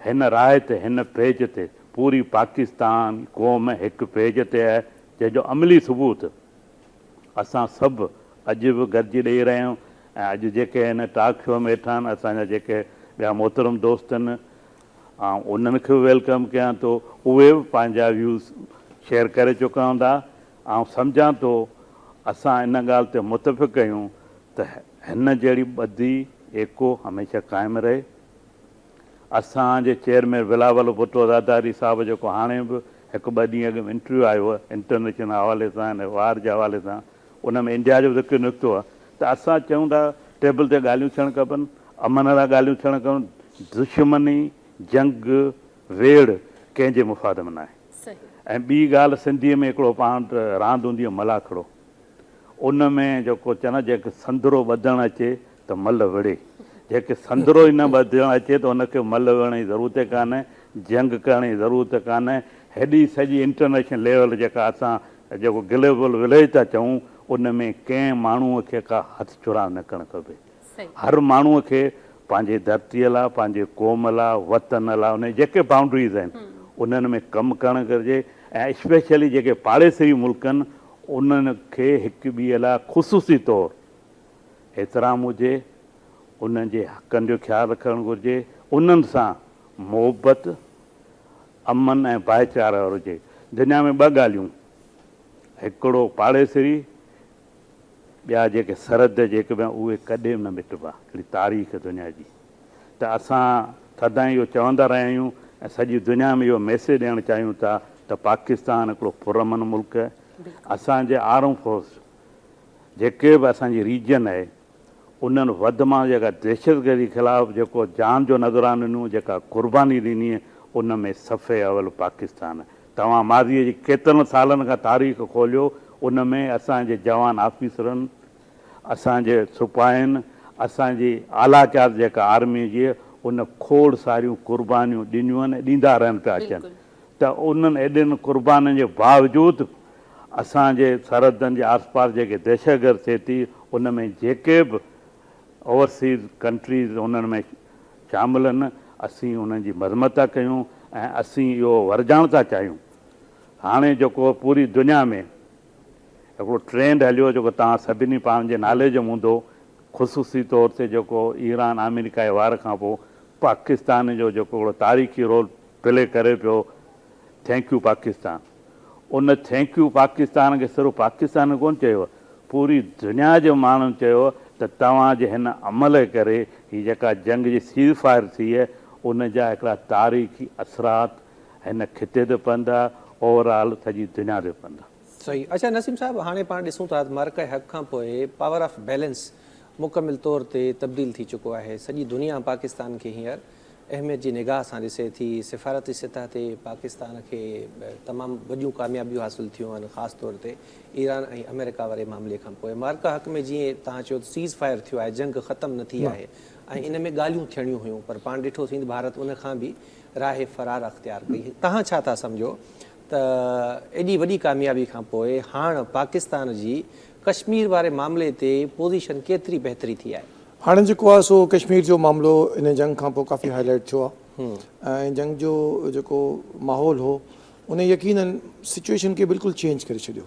हिन राह ते, हिन पेज ते, पूरी पाकिस्तान क़ौम हिकु पेज ते आहे, जंहिंजो अमली सबूत असां सभु अॼु बि गॾिजी ॾेई रहिया आहियूं। ऐं अॼु जेके हिन टॉक शो में वेठा आहिनि असांजा जेके ॿिया मोहतरम दोस्त आहिनि, ऐं उन्हनि खे वेलकम कयां थो, उहे बि पंहिंजा व्यूज़ शेयर करे चुका हूंदा। ऐं सम्झां थो असां इन ॻाल्हि ते मुतफ़िक़ कयूं त हिन जहिड़ी ॿधी एको हमेशह क़ाइमु रहे। असांजे चेयरमैन बिलावल भुट्टो ज़रदारी साहिबु जेको हाणे बि हिकु ॿ ॾींहं अॻु में इंटरव्यू आयो आहे इंटरनेशनल हवाले सां ऐं वार जे हवाले सां, उन में इंडिया जो ज़िक्र निकितो आहे त असां चऊं था टेबल ते ॻाल्हियूं थियणु खपनि, अमन लाइ ॻाल्हियूं थियणु खपनि। दुश्मनी, जंग, वेड़ कंहिंजे मुफ़ाद में न आहे। ऐं ॿी ॻाल्हि सिंधीअ में हिकिड़ो पाण रांदि हूंदी आहे मलाखड़ो, उन में जेको चवंदा जेके संदरो ॿधणु अचे त मल विड़े, जेके संदरो ई न ॿधणु अचे त हुनखे मल विहण जी ज़रूरत कान्हे, जंग करण जी ज़रूरत कान्हे। हेॾी सॼी इंटरनेशनल लेवल जेका असां जेको ग्लोबल विलेज था चऊं, उन में कंहिं माण्हूअ खे का हथु चुराव न करणु खपे। हर माण्हूअ खे पंहिंजे धरतीअ लाइ, पंहिंजे क़ौम लाइ, वतन लाइ, उन जेके बाउंड्रीज़ आहिनि उन्हनि में कमु करणु घुरिजे। ऐं स्पेशली जेके पाड़ेसरी मुल्क आहिनि उन्हनि खे हिकु ॿिए लाइ ख़ुशूसी तौरु एतिराम हुजे, उन्हनि जे हक़नि जो ख़्यालु रखणु घुरिजे, उन्हनि सां मोहबत, अमन ऐं भाईचारा हुजे। दुनिया में ॿ ॻाल्हियूं, हिकिड़ो पाड़ेसरी, ॿिया जेके सरहद जेके बि उहे कॾहिं बि न मिटबा, हिकिड़ी तारीख़ दुनिया जी। त असां सदाईं इहो चवंदा रहिया आहियूं ऐं सॼी दुनिया में इहो मैसेज ॾियणु चाहियूं था त पाकिस्तान हिकिड़ो पुरअमन मुल्क आहे। असांजे आर्म फोर्स जेके बि असांजी रीजन आहे उन्हनि वधि मां जेका दहशतगर्दी ख़िलाफ़ु जेको जान जो नज़रानो ॾिनो, जेका क़ुर्बानी ॾिनी, उन में सफ़े अवल पाकिस्तान। तव्हां माज़ीअ जी केतिरनि सालनि खां तारीख़ खोलियो, उन में असांजे जवान ऑफिसरनि, असांजे सिपाहियुनि, असांजी आलाकार जेका आर्मी जी, उन खोड़ सारियूं क़ुर्बानियूं ॾिनियूं आहिनि, ॾींदा रहनि पिया अचनि। त उन्हनि एॾनि क़ुर्बानीनि जे बावजूदि असांजे सरहदनि जे आस पास जेके दहशतगर्द थिए थी, उन में जेके बि ओवरसीज़ कंट्रीज़ उन्हनि में शामिल आहिनि, असीं उन्हनि जी मज़मत था कयूं ऐं असीं इहो वरजाइण था चाहियूं। हाणे जेको पूरी दुनिया में हिकिड़ो ट्रेंड हलियो जेको तव्हां सभिनी पाण जे नाले जो हूंदो, ख़ुशूसी तौर ते जेको ईरान अमेरिका जे वार खां पोइ पाकिस्तान जो जेको हिकिड़ो तारीख़ी रोल प्ले करे पियो, थैंक यू पाकिस्तान। उन थैंक यू पाकिस्तान खे सिर्फ़ु पाकिस्तान कोन चयो, पूरी दुनिया जे माण्हुनि चयो त तव्हांजे हिन अमल जे करे हीअ जेका जंग जी सीज़ फायर थी आहे उन जा हिकिड़ा तारीख़ी असरात हिन खिते ते पवंदा, ओवरऑल सॼी दुनिया ते पवंदा। सही। अच्छा नसीम साहब, हाणे पाण ॾिसूं था मार्क हक़ खां पोइ पावर ऑफ बैलेंस मुकमिल तौर ते तब्दील थी चुको आहे। सॼी दुनिया पाकिस्तान खे हींअर अहमियत जी निगाह सां ॾिसे थी। सिफ़ारती सतह ते पाकिस्तान खे तमामु वॾियूं कामयाबियूं हासिलु थियूं आहिनि, ख़ासि तौर ते ईरान ऐं अमेरिका वारे मामले खां पोइ। मार्क हक़ में जीअं तव्हां चयो सीज़ फायर थियो आहे, जंग ख़तमु न थी आहे ऐं इन में ॻाल्हियूं थियणियूं हुयूं, पर पाण ॾिठोसीं त भारत उन खां बि राह फ़रार अख़्तियार कई। तव्हां छा था सम्झो त एॾी वॾी कामयाबी खां पोइ हाणे पाकिस्तान जी कश्मीर वारे मामले ते पोज़ीशन केतिरी बहितरी थी आहे? हाणे जेको आहे सो कश्मीर जो मामिलो इन जंग खां पोइ काफ़ी हाईलाइट थियो आहे ऐं जंग जो जेको माहौल हो उन यकीनन सिचुएशन खे बिल्कुलु चेंज करे छॾियो।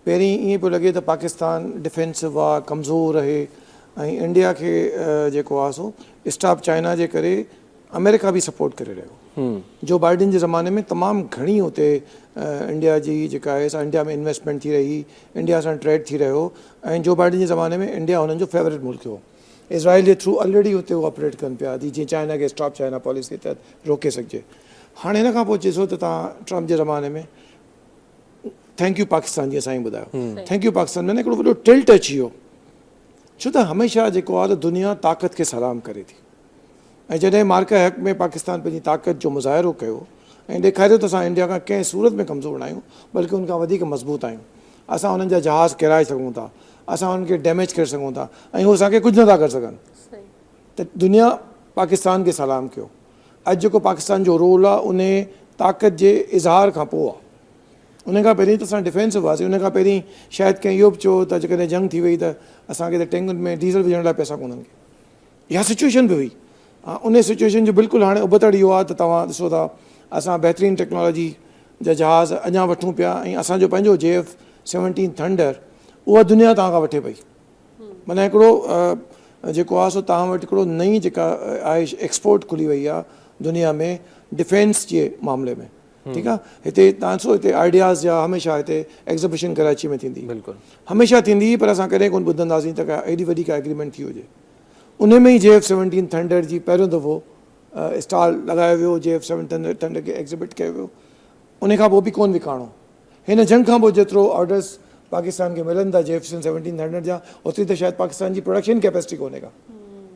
पहिरीं ईअं पियो लॻे त पाकिस्तान डिफेंसिव आहे, कमज़ोर रहे ऐं इंडिया खे जेको आहे सो स्टॉप चाइना जे करे अमेरिका बि सपोर्ट करे रहियो। जो बाइडन जे ज़माने में तमामु घणी हुते इंडिया जी जेका आहे इंडिया में इन्वेस्टमेंट थी रही, इंडिया सां ट्रेड थी रहियो ऐं जो बाइडन जे ज़माने में इंडिया हुननि जो फेवरेट मुल्क हो। इज़राइल जे थ्रू ऑलरेडी हुते उहो ऑपरेट कनि पिया थी, जीअं चाइना खे स्टॉप चाइना पॉलिसी तहत रोके सघिजे। हाणे हिन खां पोइ ॾिसो त तव्हां ट्रम्प जे ज़माने में थैंक यू पाकिस्तान जीअं साईं ॿुधायो, थैंक यू पाकिस्तान में हिकिड़ो वॾो टिल्ट अची वियो, छो त हमेशह जेको आहे त दुनिया ताक़त खे सलाम करे थी ऐं जॾहिं मार्क हक़ में पाकिस्तान पंहिंजी ताक़त जो मुज़ाहिरो कयो ऐं ॾेखारियो त असां इंडिया खां कंहिं सूरत में कमज़ोर न आहियूं, बल्कि उनखां वधीक मज़बूत आहियूं। असां उन्हनि जा जहाज़ किराए सघूं था, असां उन्हनि खे डैमेज करे सघूं था ऐं उहे असांखे कुझु नथा करे सघनि। त दुनिया पाकिस्तान खे सलाम कयो। अॼु जेको पाकिस्तान जो रोल आहे उन ताक़त जे इज़हार खां पोइ आहे। उन खां पहिरीं त असां डिफेंसिव हुआसीं। उन खां पहिरीं शायदि कंहिं इहो बि चयो त जेकॾहिं जंग थी वई त असांखे त टैंकुनि में डीज़ल विझण लाइ पैसा कोन्हनि के। इहा सिचुएशन बि हुई। उन सिचुएशन जो बिल्कुलु हाणे उबतड़ इहो आहे त तव्हां ॾिसो था असां बहितरीनु टेक्नोलॉजी जा जहाज़ अञा वठूं पिया ऐं असांजो पंहिंजो JF-17 थंडर उहा दुनिया तव्हां खां वठे पई। माना हिकिड़ो जेको आहे सो तव्हां वटि हिकिड़ो नई जेका आहे एक्सपोर्ट खुली वई आहे दुनिया में डिफेंस जे मामले में। ठीकु आहे। हिते तव्हां ॾिसो हिते आइडियाज़ जा हमेशह हिते एग्ज़िबिशन कराची में थींदी, बिल्कुलु हमेशह थींदी, पर असां कॾहिं कोन ॿुधंदासीं त का एॾी वॾी का एग्रीमेंट थी हुजे। उन में ई JF-17 थंडर जी पहिरियों दफ़ो स्टॉल लॻायो वियो, JF-17 थंडर खे एग्ज़िबिट कयो वियो। उन खां पोइ बि कोन विकाणो। हिन जंग खां पोइ जेतिरो ऑर्डर्स पाकिस्तान खे मिलनि था JF-17 थंडर जा, ओतिरी त शायदि पाकिस्तान जी प्रोडक्शन कैपेसिटी कोन्हे का।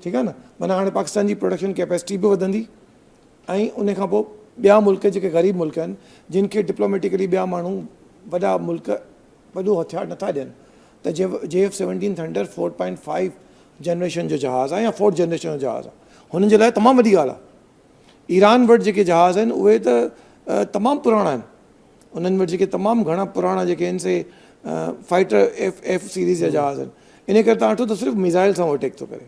ठीकु आहे न। माना हाणे पाकिस्तान जी प्रोडक्शन कैपेसिटी बि वधंदी ऐं उन खां पोइ ॿिया मुल्क जेके ग़रीब मुल्क आहिनि जिन खे डिप्लोमेटिकली ॿिया माण्हू वॾा मुल्क वॾो हथियार नथा ॾियनि, त JF-17 थंडर 4.5 जनरेशन जो जहाज़ आहे या 4th जनरेशन जो जहाज़ आहे। हुननि जे लाइ तमामु वॾी ॻाल्हि आहे। ईरान वटि जेके जहाज़ आहिनि उहे त तमामु पुराणा आहिनि। उन्हनि वटि जेके तमामु घणा पुराणा जेके आहिनि से फाइटर F सीरीज़ जा जहाज़ आहिनि। इन करे तव्हां वठो त सिर्फ़ु मिज़ाइल सां अटैक थो करे।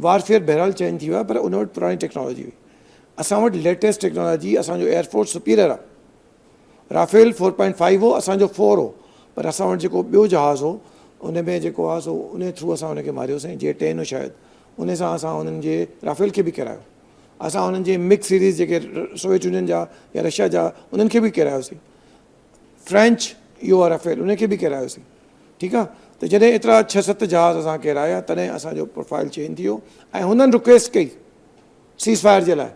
वारफेयर बहरहाल चेंज थी वियो आहे, पर उन वटि पुराणी टेक्नोलॉजी हुई। असां वटि लेटेस्ट टेक्नोलॉजी, असांजो एयरफोर्स सुपीरियर आहे। राफेल 4.5 हो, असांजो 4 हो, पर असां वटि जेको ॿियो जहाज़ हो उन में जेको आहे सो उन थ्रू असां हुनखे मारियोसीं, J-10 हो शायदि। उन सां असां उन्हनि जे राफेल खे बि किरायो। असां उन्हनि जे मिक्स सीरीज़ जेके सोवियत यूनियन जा या रशिया जा उन्हनि खे बि किरायोसीं। फ्रेंच इहो आहे राफेल, उनखे बि किरायोसीं। ठीकु आहे। त जॾहिं एतिरा 6-7 जहाज़ असां किराया तॾहिं असांजो प्रोफाइल चेंज थी वियो ऐं हुननि रिक्वेस्ट कई सीज़ फायर जे लाइ।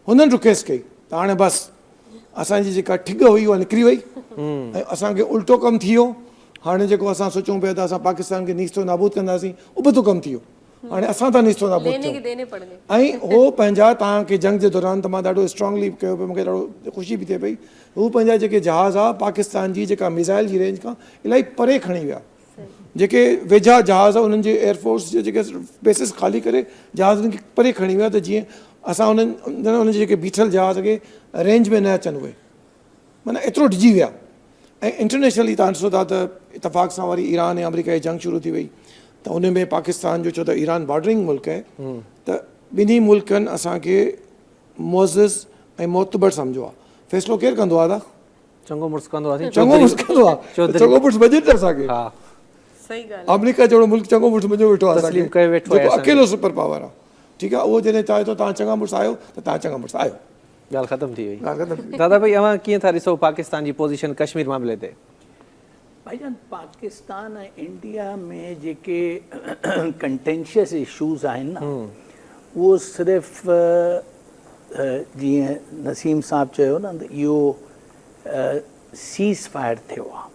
हुननि रिक्वेस्ट कई त हाणे बसि असांजी जेका ठिग हुई उहा निकिरी वई ऐं असांखे उल्टो कमु थी वियो। हाणे जेको असां सोचूं पिया त असां पाकिस्तान खे नीस्तो नाबूद कंदासीं, उबतो कमु थी वियो। हाणे असां था नीस्तो नाबूद थियूं। ऐं हो पंहिंजा तव्हांखे जंग जे दौरान त मां ॾाढो स्ट्रांगली कयो पियो, मूंखे ॾाढो ख़ुशी बि थिए पई। हू पंहिंजा जेके जहाज़ आहे पाकिस्तान जी जेका मिज़ाइल जी रेंज खां इलाही परे खणी विया। जेके वेझा जहाज़ उन्हनि जे एयरफोर्स जे जेके बेसिस ख़ाली करे जहाज़नि खे परे खणी विया, त जीअं असां उन्हनि जे जेके बीठल जहाज़ खे रेंज में न अचनि उहे। माना एतिरो डिॼी विया। ऐं इंटरनेशनली तव्हां ॾिसो था त इतफ़ाक़ सां वरी ईरान ऐं अमेरिका जी जंग शुरू थी वई, त उन में पाकिस्तान जो छो त ईरान बॉर्डरिंग मुल्क आहे, त ॿिन्ही मुल्कनि असांखे मुअज़्ज़िज़ ऐं मोतबर सम्झो आहे। फ़ैसिलो केरु कंदो आहे? चङो मुड़ुसु कंदो आहे, चङो मुड़ुसु कंदो आहे, चङो मुड़ुसु मञे न असांखे। हा सही ॻाल्हि। अमेरिका जहिड़ो मुल्क चङो मुड़ुसु मञो वेठो आहे तस्लीम करे वेठो आहे जेको अकेलो सुपर पावर आहे। ठीकु आहे। उहो जॾहिं चाहे थो तव्हां चङा मुड़ुसु आहियो त तव्हां चङा मुड़ुसु आहियो, ॻाल्हि ख़तमु थी वई। ॻाल्हि ख़तमु थी वई। दादा भाई अवां कीअं था ॾिसो पाकिस्तान जी पोज़ीशन कश्मीर मामले ते? भाईजान, पाकिस्तान ऐं इंडिया में जेके कंटेंशियस इशूज़ आहिनि न, उहो सिर्फ़ु जीअं नसीम साहब चयो न त इहो सीज़ फायर थियो आहे,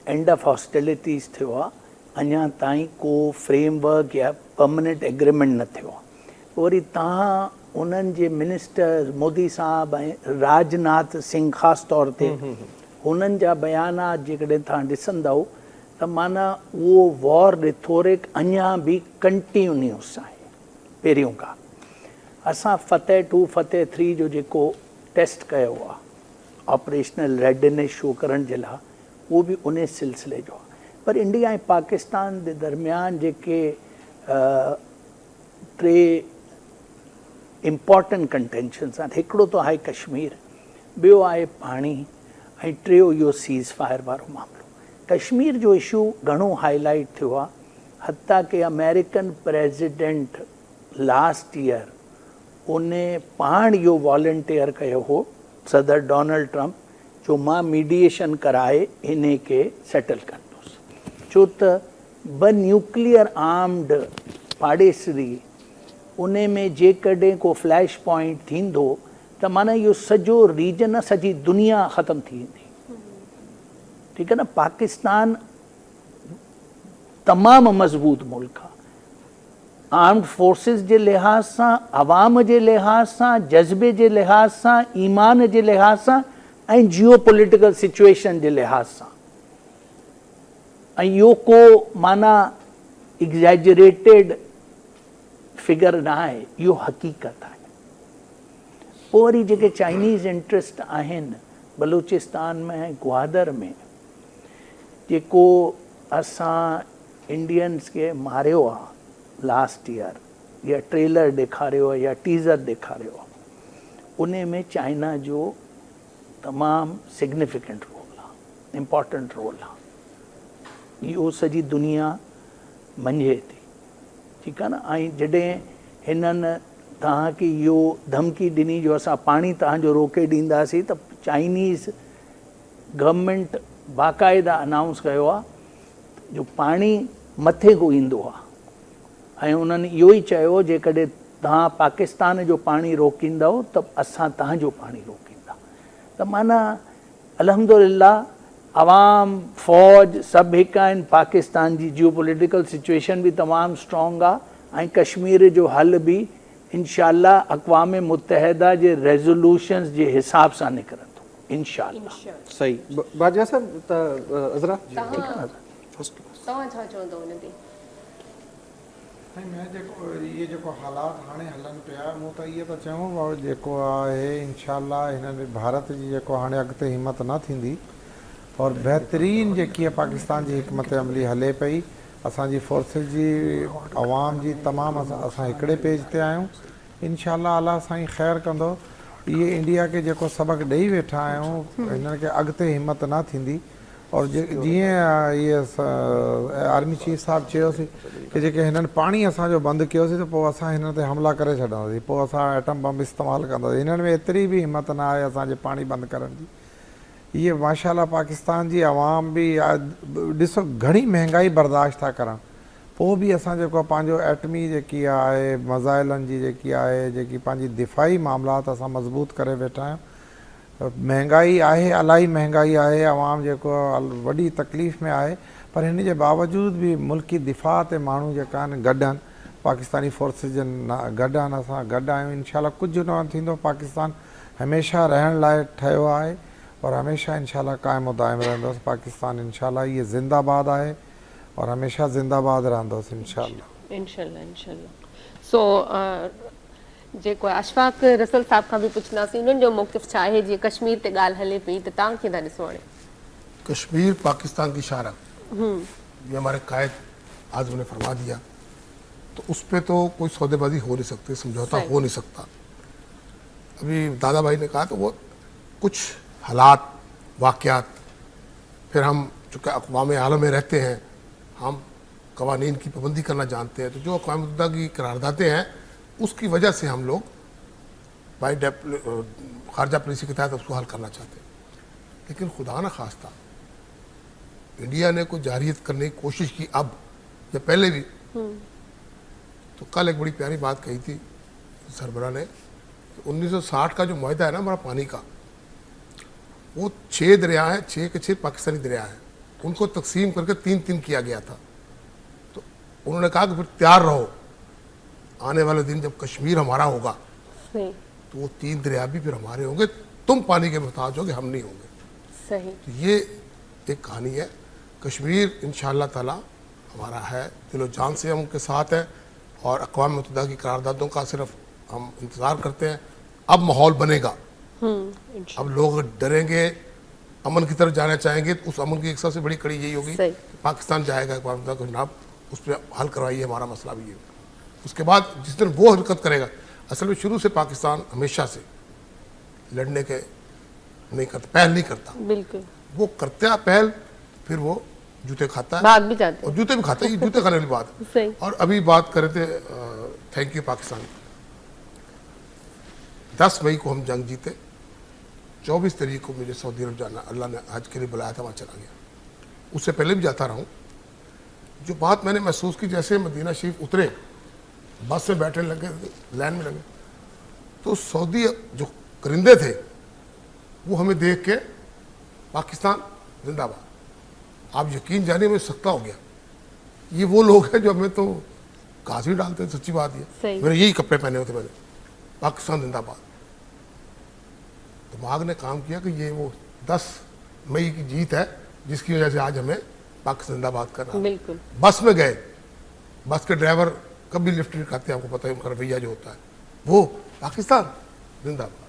एंड ऑफ हॉस्टिलिटीज़ थियो आहे। अञा ताईं को फ्रेमवर्क या परमनेंट एग्रीमेंट न थियो आहे। वरी तव्हां उन्हनि जे मिनिस्टर मोदी साहब ऐं राजनाथ सिंह ख़ासि तौर ते हुननि जा बयानात जेकॾहिं तव्हां ॾिसंदव त माना उहो वॉर रिथोरिक अञा बि कंटिन्यूस आहे। पहिरियों खां असां फतेह 2 फतेह 3 जो जेको टेस्ट कयो आहे ऑपरेशनल रेडीनेस शो करण जे लाइ, उहो बि उन सिलसिले जो आहे। पर इंडिया ऐं पाकिस्तान जे दरमियान जेके 3 इम्पॉर्टेंट कंटेंशन्स आहिनि, हिकिड़ो त आहे कश्मीर, ॿियो आहे पाणी ऐं टियों इहो सीज़ फायर वारो मामिलो। कश्मीर जो इशू घणो हाईलाइट थियो आहे, हती कि अमेरिकन प्रेसिडेंट लास्ट ईयर उन पाण इहो वॉलंटियर कयो हो सदर डोनाल्ड ट्रंप, जो मां मीडिएशन कराए इन खे सेटल कंदुसि। छो त न्यूक्लियर आर्म्ड पाड़ेसरी उन में जेकॾहिं को फ्लैश पॉइंट थींदो त माना इहो सॼो रीजन, सॼी दुनिया ख़तमु थी वेंदी। ठीकु आहे न। पाकिस्तान तमामु मज़बूत मुल्क आहे, आर्म्ड फोर्सिस जे लिहाज़ सां, अवाम जे लिहाज़ सां, जज़्बे जे लिहाज़ सां, ईमान जे लिहाज़ सां ऐं जियो पॉलिटिकल सिचुएशन जे लिहाज़ सां। ऐं इहो को माना एग्ज़ैजरेटेड फिगर न आहे, इहो हक़ीक़त आहे। पोइ वरी जेके चाइनीज़ इंट्रस्ट आहिनि बलूचिस्तान में, ग्वादर में, जेको असां इंडियंस खे मारियो आहे लास्ट ईयर, या ट्रेलर ॾेखारियो आहे या टीज़र ॾेखारियो आहे, उन में चाइना जो तमामु सिग्निफिकेंट रोल आहे, इम्पॉर्टेंट रोल आहे। इहो सॼी दुनिया मञे थी, ठीकु आहे न। ऐं जॾहिं हिननि तव्हांखे इहो धमकी ॾिनी जो असां पाणी तव्हांजो रोके ॾींदासीं, त चाइनीज़ गवर्नमेंट बाक़ाइदा अनाउंस कयो आहे जो पाणी मथे को ईंदो आहे, ऐं उन्हनि इहो ई चयो जेकॾहिं तव्हां पाकिस्तान जो पाणी रोकींदव त असां तव्हांजो पाणी रोकींदा। त माना अल्हम्दुलिल्लाह अवाम, फ़ौज सभु हिकु आहिनि। पाकिस्तान जी जियो पॉलिटिकल सिचुएशन बि तमामु स्ट्रॉन्ग आहे, ऐं कश्मीर जो हल बि इंशाअल्लाह अक़वाम मुत्तहिदा जे रेज़ोल्यूशन्स जे हिसाब सां निकिरंदो इंशाअल्लाह। सही बाजा साहब त अज़रा तव्हां छा चवंदो उन ते? मैं जेको ये जेको हालात हाणे हलनि पिया, मूं त इहे त चऊं भाउ जेको आहे इंशाअल्लाह हिननि भारत जी जेको हाणे अॻिते हिमत न थींदी और बहितरीन जेकी आहे पाकिस्तान जी हिकमत अमली हले पई, असांजी फोर्सिस जी, अवाम जी तमामु असां हिकिड़े पेज ते आहियूं। इंशाअल्लाह अल्लाह साईं ख़ैरु कंदो। इहे इंडिया खे जेको सबक़ु ॾेई वेठा आहियूं, हिननि खे अॻिते हिमत न थींदी। और जीअं इहे आर्मी चीफ साहब चयोसीं कि जेके हिननि पाणी असांजो बंदि कयोसीं त पोइ असां हिन ते हमला करे छॾंदासीं, पोइ असां एटम बम इस्तेमालु कंदासीं। हिननि में एतिरी बि हिमत न आहे असांजे पाणी बंदि करण जी। इहे माशाअल्लाह पाकिस्तान जी अवाम बि ॾिसो घणी महांगाई बर्दाश्त था करनि, पोइ बि असां जेको पंहिंजो एटमी जेकी आहे मज़ाइलनि जी जेकी आहे, जेकी पंहिंजी दिफ़ाई मामलात असां मज़बूत करे वेठा आहियूं। महंगाई आहे, इलाही महंगाई आहे, अवाम जेको वॾी तकलीफ़ में आहे, पर हिन जे बावजूद बि मुल्की दिफ़ा ते माण्हू जेका आहिनि गॾु आहिनि, पाकिस्तानी फोर्सिस जन गॾु आहिनि, असां गॾु आहियूं। इंशाअल्लाह कुझु न थींदो, पाकिस्तान हमेशह रहण लाइ ठहियो आहे और हमेशह इंशाअल्लाह क़ाइमु दाइमु रहंदुसि। पाकिस्तान इंशाअल्लाह इहे ज़िंदाबाद आहे और हमेशह ज़िंदाबाद रहंदुसि इंशाअल्लाह। इंशाअल्लाह इंशाअल्लाह। सो जेको आहे अशफाक रसल साहब खां बि पुछंदासीं उन्हनि जो मौक़िफ़ छा आहे, जीअं कश्मीर ते ॻाल्हि हले पई त तव्हां कीअं था ॾिसो हाणे? कश्मीर पाकिस्तान की शारक, ये हमारे कायद आज़म ने फरमा दिया, तो उस पर तो कोई सौदेबाजी हो नहीं सकती, समझौता हो नहीं सकता। अभी दादा भाई ने कहा तो वो कुछ हालात, वाक़यात, फिर हम चूँकि अक़वाम आलम में रहते हैं, हम कवानीन की पाबंदी करना जानते हैं, तो जो अक़वाम मुत्तहिदा की करारदादें हैं उसकी वजह से हम लोग बाई खारजा पॉलिसी के तहत उसको हल करना चाहते हैं। लेकिन खुदा न खास्ता इंडिया ने कोई जारियत करने की कोशिश की अब या पहले भी, तो कल एक बड़ी प्यारी बात कही थी सरबरा ने, 1960 का जो मुआहदा है ना हमारा पानी का, वो 6 दरिया हैं, 6 के 6 पाकिस्तानी दरिया हैं, उनको तकसीम करके 3-3 किया गया था। तो उन्होंने कहा कि फिर तैयार रहो, आने वाले दिन जब कश्मीर हमारा होगा तो वो 3 दरिया भी फिर हमारे होंगे, तुम पानी के मुहताज होगे, हम नहीं होंगे। सही। तो ये एक कहानी है। कश्मीर इंशाअल्लाह ताला हमारा है, दिलो जान से हम उनके साथ हैं और अक़वाम मुत्तहिदा की करारदादों का सिर्फ हम इंतज़ार करते हैं। अब माहौल बनेगा, अब लोग डरेंगे, अमन की तरफ जाना चाहेंगे, तो उस अमन की एक सबसे बड़ी कड़ी यही होगी कि पाकिस्तान जाएगा अक़वाम मुत्तहिदा को जनाब उस पर हल करवाइए, हमारा मसला भी है। उसके बाद जिस दिन वो हरकत करेगा, असल में शुरू से पाकिस्तान हमेशा से लड़ने के नहीं करता, पहल नहीं करता, बिल्कुल वो करता पहल, फिर वो जूते खाता है, भाग भी जाते और जूते भी खाता है, ये जूते खाने वाली बात है। सही। और अभी बात कर रहे थे, थैंक यू पाकिस्तान, 10 मई को हम जंग जीते, 24 तारीख को मुझे सऊदी अरब जाना, अल्लाह ने हज के लिए बुलाया था, वहाँ चला गया। उससे पहले भी जाता रहा हूँ। जो बात मैंने महसूस की, जैसे मदीना शरीफ उतरे, बस में बैठने लगे, लाइन में लगे, तो सऊदी जो करिंदे थे वो हमें देख के पाकिस्तान जिंदाबाद, आप यकीन जानिए मैं सकता हो गया। ये वो लोग हैं जो हमें तो घास भी डालते हैं, सच्ची बात है। मेरे यही कपड़े पहने होते मैंने, पाकिस्तान जिंदाबाद। दिमाग ने काम किया कि ये वो 10 मई की जीत है जिसकी वजह से आज हमें पाकिस्तान जिंदाबाद करना। बिल्कुल। बस में गए, बस के ड्राइवर कभी लिफ्ट नहीं खाते, आपको पता है उनका रवैया जो होता है वो। पाकिस्तान जिंदाबाद।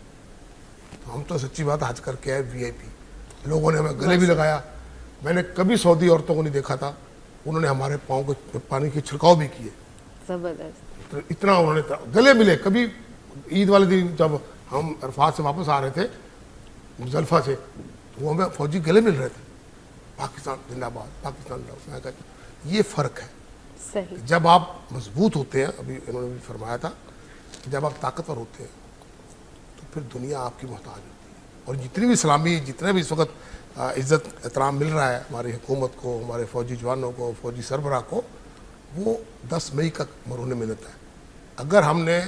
तो हम तो सच्ची बात आज करके आए VIP। लोगों ने हमें गले भी लगाया। मैंने कभी सऊदी औरतों को नहीं देखा था, उन्होंने हमारे पाँव को पानी के छिड़काव भी किए। जबरदस्त। तो इतना उन्होंने गले मिले। कभी ईद वाले दिन जब हम अरफात से वापस आ रहे थे मुजल्फा से, तो वो हमें फौजी गले मिल रहे थे, पाकिस्तान जिंदाबाद, पाकिस्तान जिंदाबाद। मैं कहता ये फ़र्क है सही। जब आप मजबूत होते हैं, अभी इन्होंने भी फरमाया था कि जब आप ताकतवर होते हैं तो फिर दुनिया आपकी मोहताज होती है। और जितनी भी सलामी, जितने भी इस वक्त इज़्ज़त एहतराम मिल रहा है हमारी हुकूमत को, हमारे फ़ौजी जवानों को, फ़ौजी सरबराह को, वो 10 मई का मरहून मिन्नत है। अगर हमने,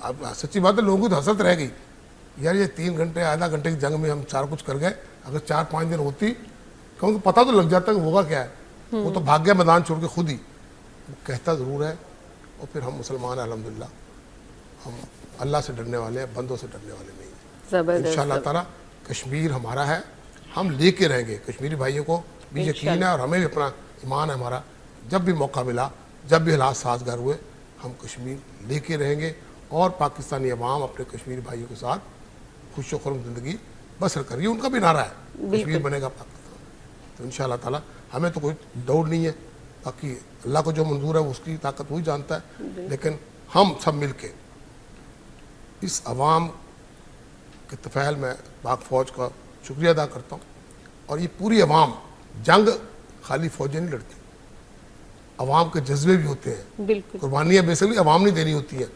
अब सच्ची बात है, लोगों की तो हसरत रह गई यार, ये 3 घंटे आधा घंटे की जंग में हम सारा कुछ कर गए। अगर 4-5 दिन होती, कम तो पता तो लग जाता कि होगा क्या है। वो तो भाग गया मैदान छोड़ के खुद ही। वो कहता ज़रूर है। और फिर हम मुसलमान हैं अल्हम्दुलिल्लाह, हम अल्लाह से डरने वाले हैं, बंदों से डरने वाले नहीं हैं। जबरदस्त। इंशाअल्लाह ताला कश्मीर हमारा है, हम लेके रहेंगे। कश्मीरी भाइयों को भी यकीन है और हमें भी अपना ईमान है हमारा। जब भी मौका मिला, जब भी हालात साजगार हुए, हम कश्मीर लेके रहेंगे और पाकिस्तानी अवाम अपने कश्मीरी भाइयों के साथ खुश व खुर्म ज़िंदगी बसर करिए। उनका भी नारा है कश्मीर बनेगा पाकिस्तान। तो इंशाअल्लाह ताला हमें तो कोई दौड़ नहीं है, बाकी अल्लाह को जो मंजूर है उसकी ताकत वही जानता है। लेकिन हम सब मिल के इस अवाम के तफ़ैल में पाक फ़ौज का शुक्रिया अदा करता हूँ। और ये पूरी अवाम, जंग खाली फ़ौजें नहीं लड़ती, अवाम के जज्बे भी होते हैं। बिल्कुल। कुर्बानियाँ बेसिकली अवाम नहीं देनी होती हैं।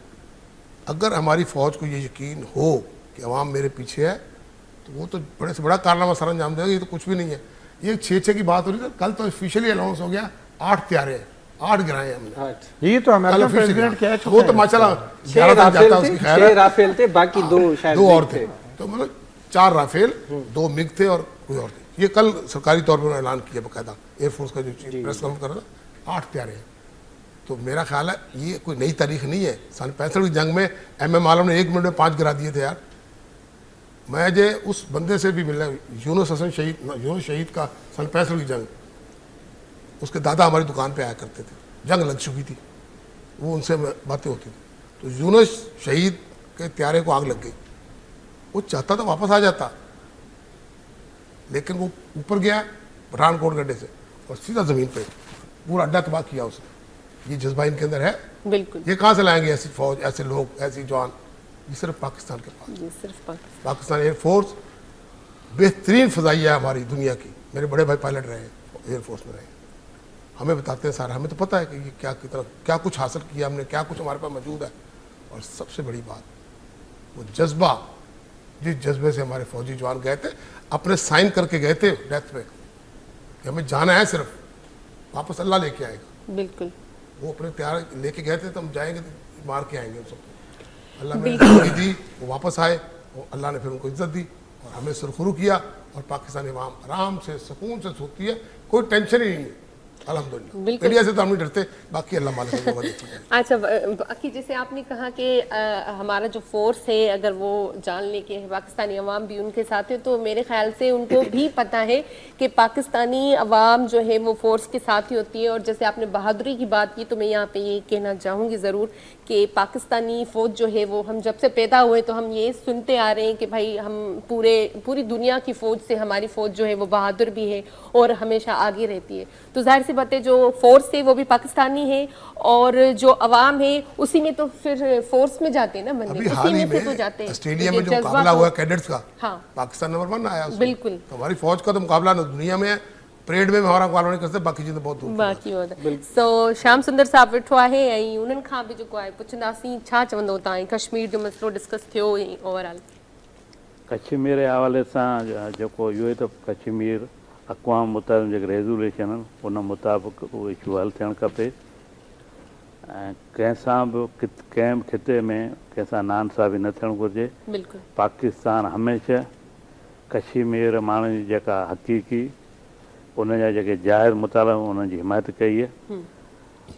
अगर हमारी फ़ौज को ये यकीन हो कि अवाम मेरे पीछे है, तो वो तो बड़े से बड़ा कारनामा सर अंजाम देगा। ये तो कुछ भी नहीं है। ये 6-6 की बात हो रही है, कल तो ऑफिशियली अनाउंस हो गया 8 त्यारे हैं, 8 गिराए हमने। ये तो अमेरिका प्रेसिडेंट कह चुका वो तो है। माशाल्लाह 6 11 तक जाता है, राफेल थे, उसकी खैर 6 है। राफेल थे, बाकी 2 शायद 2 और मिग थे, तो मतलब 4 राफेल, 2 मिग थे और कोई और थे। ये कल सरकारी तौर पर उन्होंने ऐलान किया बकायदा, एयरफोर्स का जो प्रेस कॉन्फ्रेंस कर रहा था, 8 त्यारे हैं। तो मेरा ख्याल है ये कोई नई तारीख नहीं है। सन 65 की जंग में MM आलम ने 1 मिनट में 5 गिरा दिए थे यार। मैं जे उस बंदे से भी मिला, यूनुस हसन शहीद, यूनुस शहीद का सन 65 की जंग, उसके दादा हमारी दुकान पे आया करते थे, जंग लग चुकी थी, वो उनसे बातें होती थी। तो यूनुस शहीद के त्यारे को आग लग गई। वो चाहता था वापस आ जाता, लेकिन वो ऊपर गया पठानकोट गड्ढे से और सीधा ज़मीन पे पूरा अड्डा तबाह किया उसने। ये जज्बा इनके अंदर है। बिल्कुल। ये कहाँ से लाएंगे ऐसी फौज, ऐसे लोग, ऐसी जवान? ये सिर्फ पाकिस्तान के पास। ये सिर्फ पाकिस्तान एयरफोर्स बेहतरीन फ़ज़ाइया है हमारी दुनिया की। मेरे बड़े भाई पायलट रहे हैं, एयरफोर्स में रहे, हमें बताते हैं सारा। हमें तो पता है कि ये क्या कितना, क्या कुछ हासिल किया हमने, क्या कुछ हमारे पास मौजूद है। और सबसे बड़ी बात वो जज्बा, जिस जज्बे से हमारे फौजी जवान गए थे, अपने साइन करके गए थे डेथ पे कि हमें जाना है, सिर्फ वापस अल्लाह लेके आएगा। बिल्कुल। वो अपने तैयार लेके गए थे, तो हम जाएंगे तो मार के आएंगे उन सबको। अल्लाह ने जिंदगी दी, वो वापस आए और अल्लाह ने फिर उनको इज्जत दी और हमें सुरखरू किया। और पाकिस्तानी अवाम आराम से सुकून से सोती है, कोई टेंशन ही नहीं है अल्हम्दुलिल्लाह। इंडिया से तो हम नहीं डरते, बाकी अल्लाह मालिक है, वो देखते हैं। अच्छा, बाकी जैसे आपने कहा कि हमारा जो फोर्स है, अगर वो जान लेके है, पाकिस्तानी अवाम भी उनके साथ है, तो मेरे ख्याल से उनको भी पता है कि पाकिस्तानी अवाम जो है वो फोर्स के साथ ही होती है। और जैसे आपने बहादुरी की बात की, तो मैं यहाँ पे ये कहना चाहूँगी ज़रूर कि पाकिस्तानी फ़ौज जो है वो, हम जब से पैदा हुए तो हम ये सुनते आ रहे हैं कि भाई हम पूरी दुनिया की फ़ौज से हमारी फ़ौज जो है वो बहादुर भी है और हमेशा आगे रहती है। तो जाहिर सी बात है, जो फोर्स है वो भी पाकिस्तानी है और जो अवाम है उसी में तो फिर फोर्स में जाते हैं ना बंदे, अभी हाल ही उसी में से तो में जाते हैं। ऑस्ट्रेलिया ये में जो जज्बा मुकाबला तो- हुआ कैडेट्स का, हाँ। पाकिस्तान नंबर 1 आया उसमें। बिल्कुल। तो हमारी फौज का तो मुकाबला ना दुनिया में है, परेड में हमारा मुकाबला नहीं करते, बाकी चीज़ें बहुत दूर। बाक़ी होता। सो श्याम सुंदर साहब वेठो आहे ऐं उन्हनि खां बि जेको आहे पुछंदासीं छा चवंदो तव्हां, कश्मीर जो मसइलो डिस्कस थियो ऐं ओवरऑल कश्मीर जे हवाले सां जेको इहो ई त कश्मीर अक़वाम मुताबिक़ जेके रेज़ोल्यूशन आहिनि उन मुताबिक़ उहो इशू हल थियणु खपे। ऐं कंहिंसां बि कंहिं बि खिते में कंहिंसां नाइंसाफ़ी न थियणु घुरिजे। बिल्कुलु। पाकिस्तान हमेशह कश्मीर माण्हुनि जी जेका हक़ीक़ी उन जा जेके जाइज़ मुताला उन्हनि जी हिमायत कई आहे।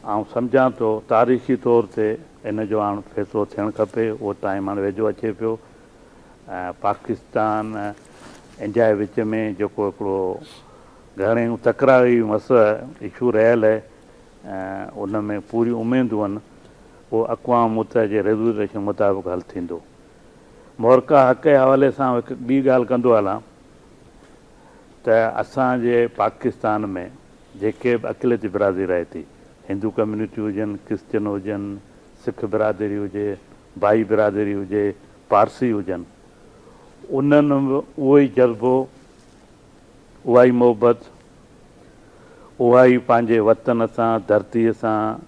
ऐं सम्झां थो तारीख़ी तौर ते इन जो हाणे फ़ैसिलो थियणु खपे। उहो टाइम हाणे वेझो अचे पियो। ऐं पाकिस्तान इंडिया जे विच में जेको हिकिड़ो घणेई तकरारी मसइला इशू रहियल आहे, ऐं उन में पूरी उमेदूं आहिनि उहो अक़वाम मुतहद जे रेज़ोल्यूशन मुताबिक़ हल थींदो। मोरका हक़ जे हवाले सां हिकु ॿी ॻाल्हि कंदो हलां त असांजे पाकिस्तान में जेके बि अक़लियती बिरादरी रहे थी, हिंदू कम्यूनिटी हुजनि, क्रिश्चन हुजनि, सिख बिरादरी हुजे, भाई बिरादरी हुजे, पारसी हुजनि, उन्हनि बि उहो ई जज़्बो, उहा ई मोहबत, उहा ई पंहिंजे वतन सां, धरतीअ सां,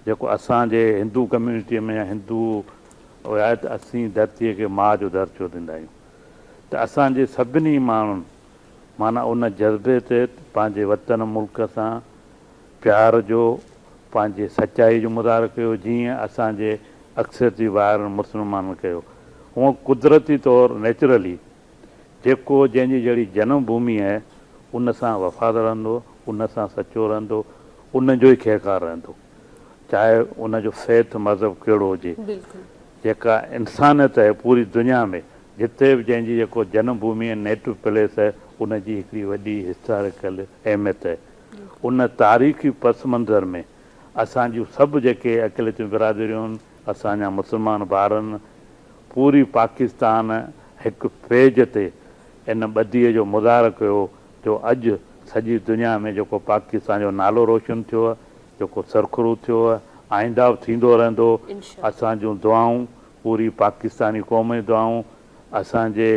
जेको असांजे हिंदू कम्यूनिटीअ में हिंदू हुया त असीं धरतीअ खे माउ जो दर्जो ॾींदा आहियूं, त असांजे सभिनी माण्हुनि माना उन जज़्बे ते पंहिंजे वतन मुल्क सां प्यार जो, पंहिंजे सचाई जो मुज़ाहिरो कयो, जीअं असांजे अक्सरती ॿारनि मुस्लमाननि कयो। हूअं कुदरती तौरु नेचुरली जेको जंहिंजी जहिड़ी जनम भूमि आहे उन सां वफ़ादार रहंदो, उन सां सचो रहंदो, उन जो ई खेकार रहंदो, चाहे उन जो फ़ैथ मज़हब कहिड़ो हुजे। जेका इंसानियत आहे पूरी दुनिया में जिते बि जंहिंजी जेको जनम भूमि आहे, नेटिव प्लेस आहे, उन जी हिकिड़ी वॾी हिस्टोरिकल अहमियत आहे। उन तारीख़ी पस मंज़र में असांजूं सभु जेके अक़लियतूं बिरादरियूं आहिनि, असांजा मुस्लमान भाउरनि, पूरी पाकिस्तान हिकु पेज ते इन ॿधीअ जो मुज़ाहिरो कयो जो अॼु सॼी दुनिया में जेको पाकिस्तान जो नालो रोशन थियो आहे, जेको सरखुरू थियो आहे, आईंदा बि थींदो रहंदो। असांजूं दुआऊं, पूरी पाकिस्तानी क़ौम जी दुआऊं, असांजे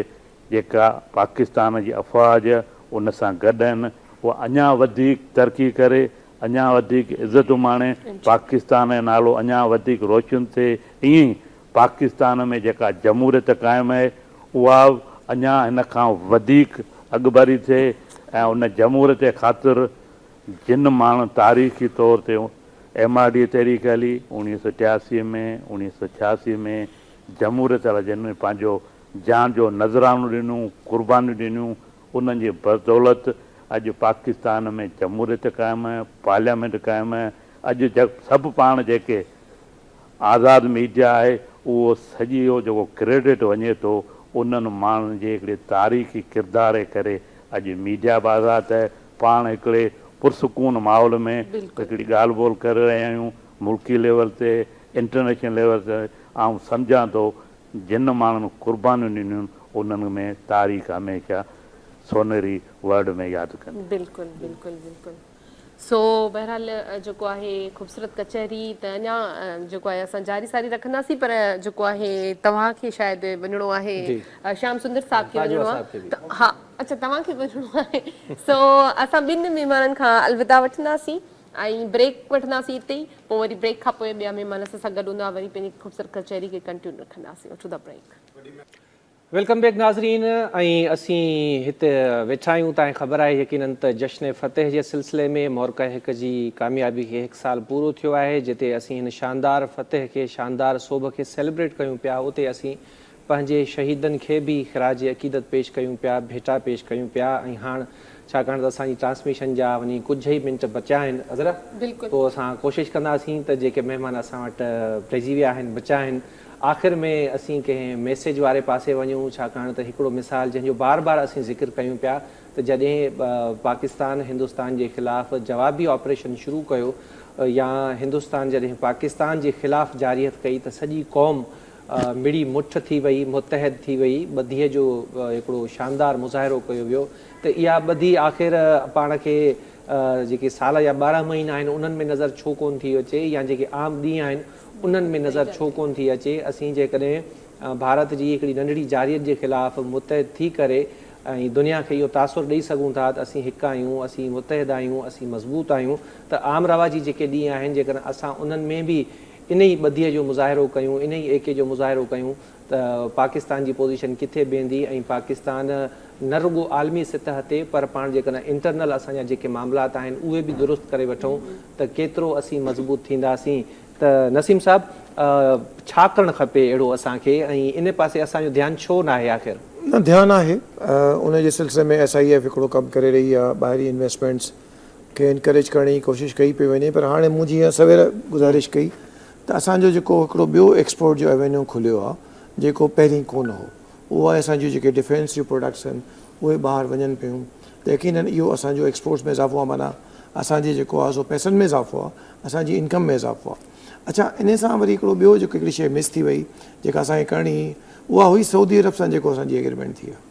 जेका पाकिस्तान जी अफ़वाज उन सां गॾु आहिनि, उहा अञा वधीक तरक़ी करे, अञा वधीक इज़त माणे, पाकिस्तान जो नालो अञा वधीक रोशन थिए। ईअं ई पाकिस्तान में जेका जमहूरियत क़ाइमु आहे उहा अञा हिन खां वधीक अॻुभरी थिए, ऐं उन जमहूरियत जे ख़ातिर जिन माण्हू तारीख़ी तौर ते MRD तहरीक हली 1983 में, 1986 में, जमहूरियत वारा जिन पंहिंजो जान जो नज़रानो ॾिनूं, क़ुर्बानियूं ॾिनियूं, उन्हनि जी बदौलत अॼु पाकिस्तान में जमहूरियत क़ाइमु आहे, पार्लियामेंट क़ाइमु आहे। अॼु सभु पाण जेके आज़ादु मीडिया आहे उहो सॼी जेको क्रेडिट वञे थो उन्हनि माण्हुनि जे हिकिड़े तारीख़ी किरदार जे करे अॼु मीडिया बि आज़ादु आहे। पाण हिकिड़े पुरसकून माहौल में हिकिड़ी ॻाल्हि ॿोल करे रहिया आहियूं, मुल्की लेवल ते, इंटरनेशनल लेवल ते। ऐं सम्झां थो जिन माण्हुनि क़ुर्बानियूं ॾिनियूं उन्हनि में तारीख़ हमेशह सोनेरी वर्ड में यादि कंदी। बिल्कुलु बिल्कुलु बिल्कुलु। सो बहरहाल जेको आहे ख़ूबसूरत कचहरी त अञा जेको आहे असां जारी सारी रखंदासीं, पर जेको आहे तव्हांखे शायदि वञिणो आहे, श्याम सुंदर साहब खे वञिणो आहे। हा, अच्छा तव्हांखे वञिणो आहे। सो असां ॿिनि महिमाननि खां अलविदा वठंदासीं ऐं ब्रेक वठंदासीं हिते ई, पोइ वरी ब्रेक खां पोइ ॿिया महिमान असां सां गॾु हूंदा, वरी पंहिंजी ख़ूबसूरत कचहरी खे कंटिन्यू रखंदासीं। वठूं था ब्रेक। वेलकम बैक नाज़रीन। ऐं असीं हिते वेठा आहियूं, तव्हांखे ख़बर आहे यकीनन त जश्न फ़तेह जे सिलसिले में मोरका हिक जी कामयाबी खे 1 साल पूरो थियो आहे, जिते असीं हिन शानदार फ़तेह खे, शानदार सोभ खे सेलिब्रेट कयूं पिया। उते असीं पंहिंजे शहीदनि खे बि ख़िराज अक़ीदत पेश कयूं पिया, भेटा पेश कयूं पिया। ऐं हाणे छाकाणि त असांजी ट्रांसमिशन जा वञी कुझु ई मिंट बचिया आहिनि अज़रा, पोइ असां कोशिशि कंदासीं त जेके महिमान असां वटि रहिजी विया आहिनि, बचिया आहिनि, आख़िर में असीं कंहिं मैसेज वारे पासे वञूं। छाकाणि त हिकिड़ो मिसाल जंहिंजो बार बार असीं ज़िक्र कयूं पिया त जॾहिं पाकिस्तान हिंदुस्तान जे ख़िलाफ़ु जवाबी ऑपरेशन शुरू कयो, या हिंदुस्तान जॾहिं पाकिस्तान जे ख़िलाफ़ु जारियत कई, त सॼी क़ौम मिड़ी मुठ थी वई, मुतहद थी वई, ॿधीअ जो हिकिड़ो शानदार मुज़ाहिरो कयो वियो। त इहा ॿधी आख़िर पाण खे जेके साल जा 12 महीना आहिनि उन्हनि में नज़र छो कोन थी अचे, या जेके आम ॾींहं आहिनि उन्हनि में नज़र छो कोन थी अचे। असीं जेकॾहिं भारत जी हिकिड़ी नंढड़ी जारियत जे ख़िलाफ़ु मुतहद थी करे ऐं दुनिया खे इहो तासुरु ॾेई सघूं था त असीं हिकु आहियूं, असीं मुतहद आहियूं, असीं मज़बूत आहियूं, त आम रवाजी जेके ॾींहं आहिनि जेकॾहिं असां उन्हनि में बि इन ई ॿधीअ जो मुज़ाहिरो कयूं, इन ई एके जो मुज़ाहिरो कयूं, त पाकिस्तान जी पोज़ीशन किथे बीहंदी। ऐं पाकिस्तान न रुॻो आलमी सतह ते, पर पाण जेकॾहिं इंटरनल असांजा जेके मामलात आहिनि उहे बि दुरुस्त करे वठूं त केतिरो असीं मज़बूत थींदासीं। त नसीम साहब, छा करणु खपे अहिड़ो असांखे, ऐं इन पासे असांजो ध्यानु छो न आहे? आख़िर न ध्यानु आहे, उन जे सिलसिले में SIF हिकिड़ो कमु करे रही आहे, ॿाहिरी इन्वेस्टमेंट्स खे इनकरेज करण जी कोशिशि कई पई वञे। पर हाणे मूं जीअं सवेर गुज़ारिश कई त असांजो जेको हिकिड़ो ॿियो एक्सपोर्ट जो एवेन्यू खुलियो आहे, जेको पहिरीं कोन हो, उहो आहे असांजूं जेके डिफेंस जूं प्रोडक्ट्स आहिनि उहे ॿाहिरि वञनि पियूं। त यकीनन इहो असांजो एक्सपोर्ट्स में इज़ाफ़ो आहे। माना असांजे जेको आहे सो पैसनि में इज़ाफ़ो आहे, असांजी इनकम में इज़ाफ़ो आहे। अच्छा, इन सां वरी हिकिड़ो ॿियो जेको हिकिड़ी शइ मिस थी वई जेका असांखे करणी हुई, उहा हुई सऊदी अरब सां जेको असांजी एग्रीमेंट थी आहे।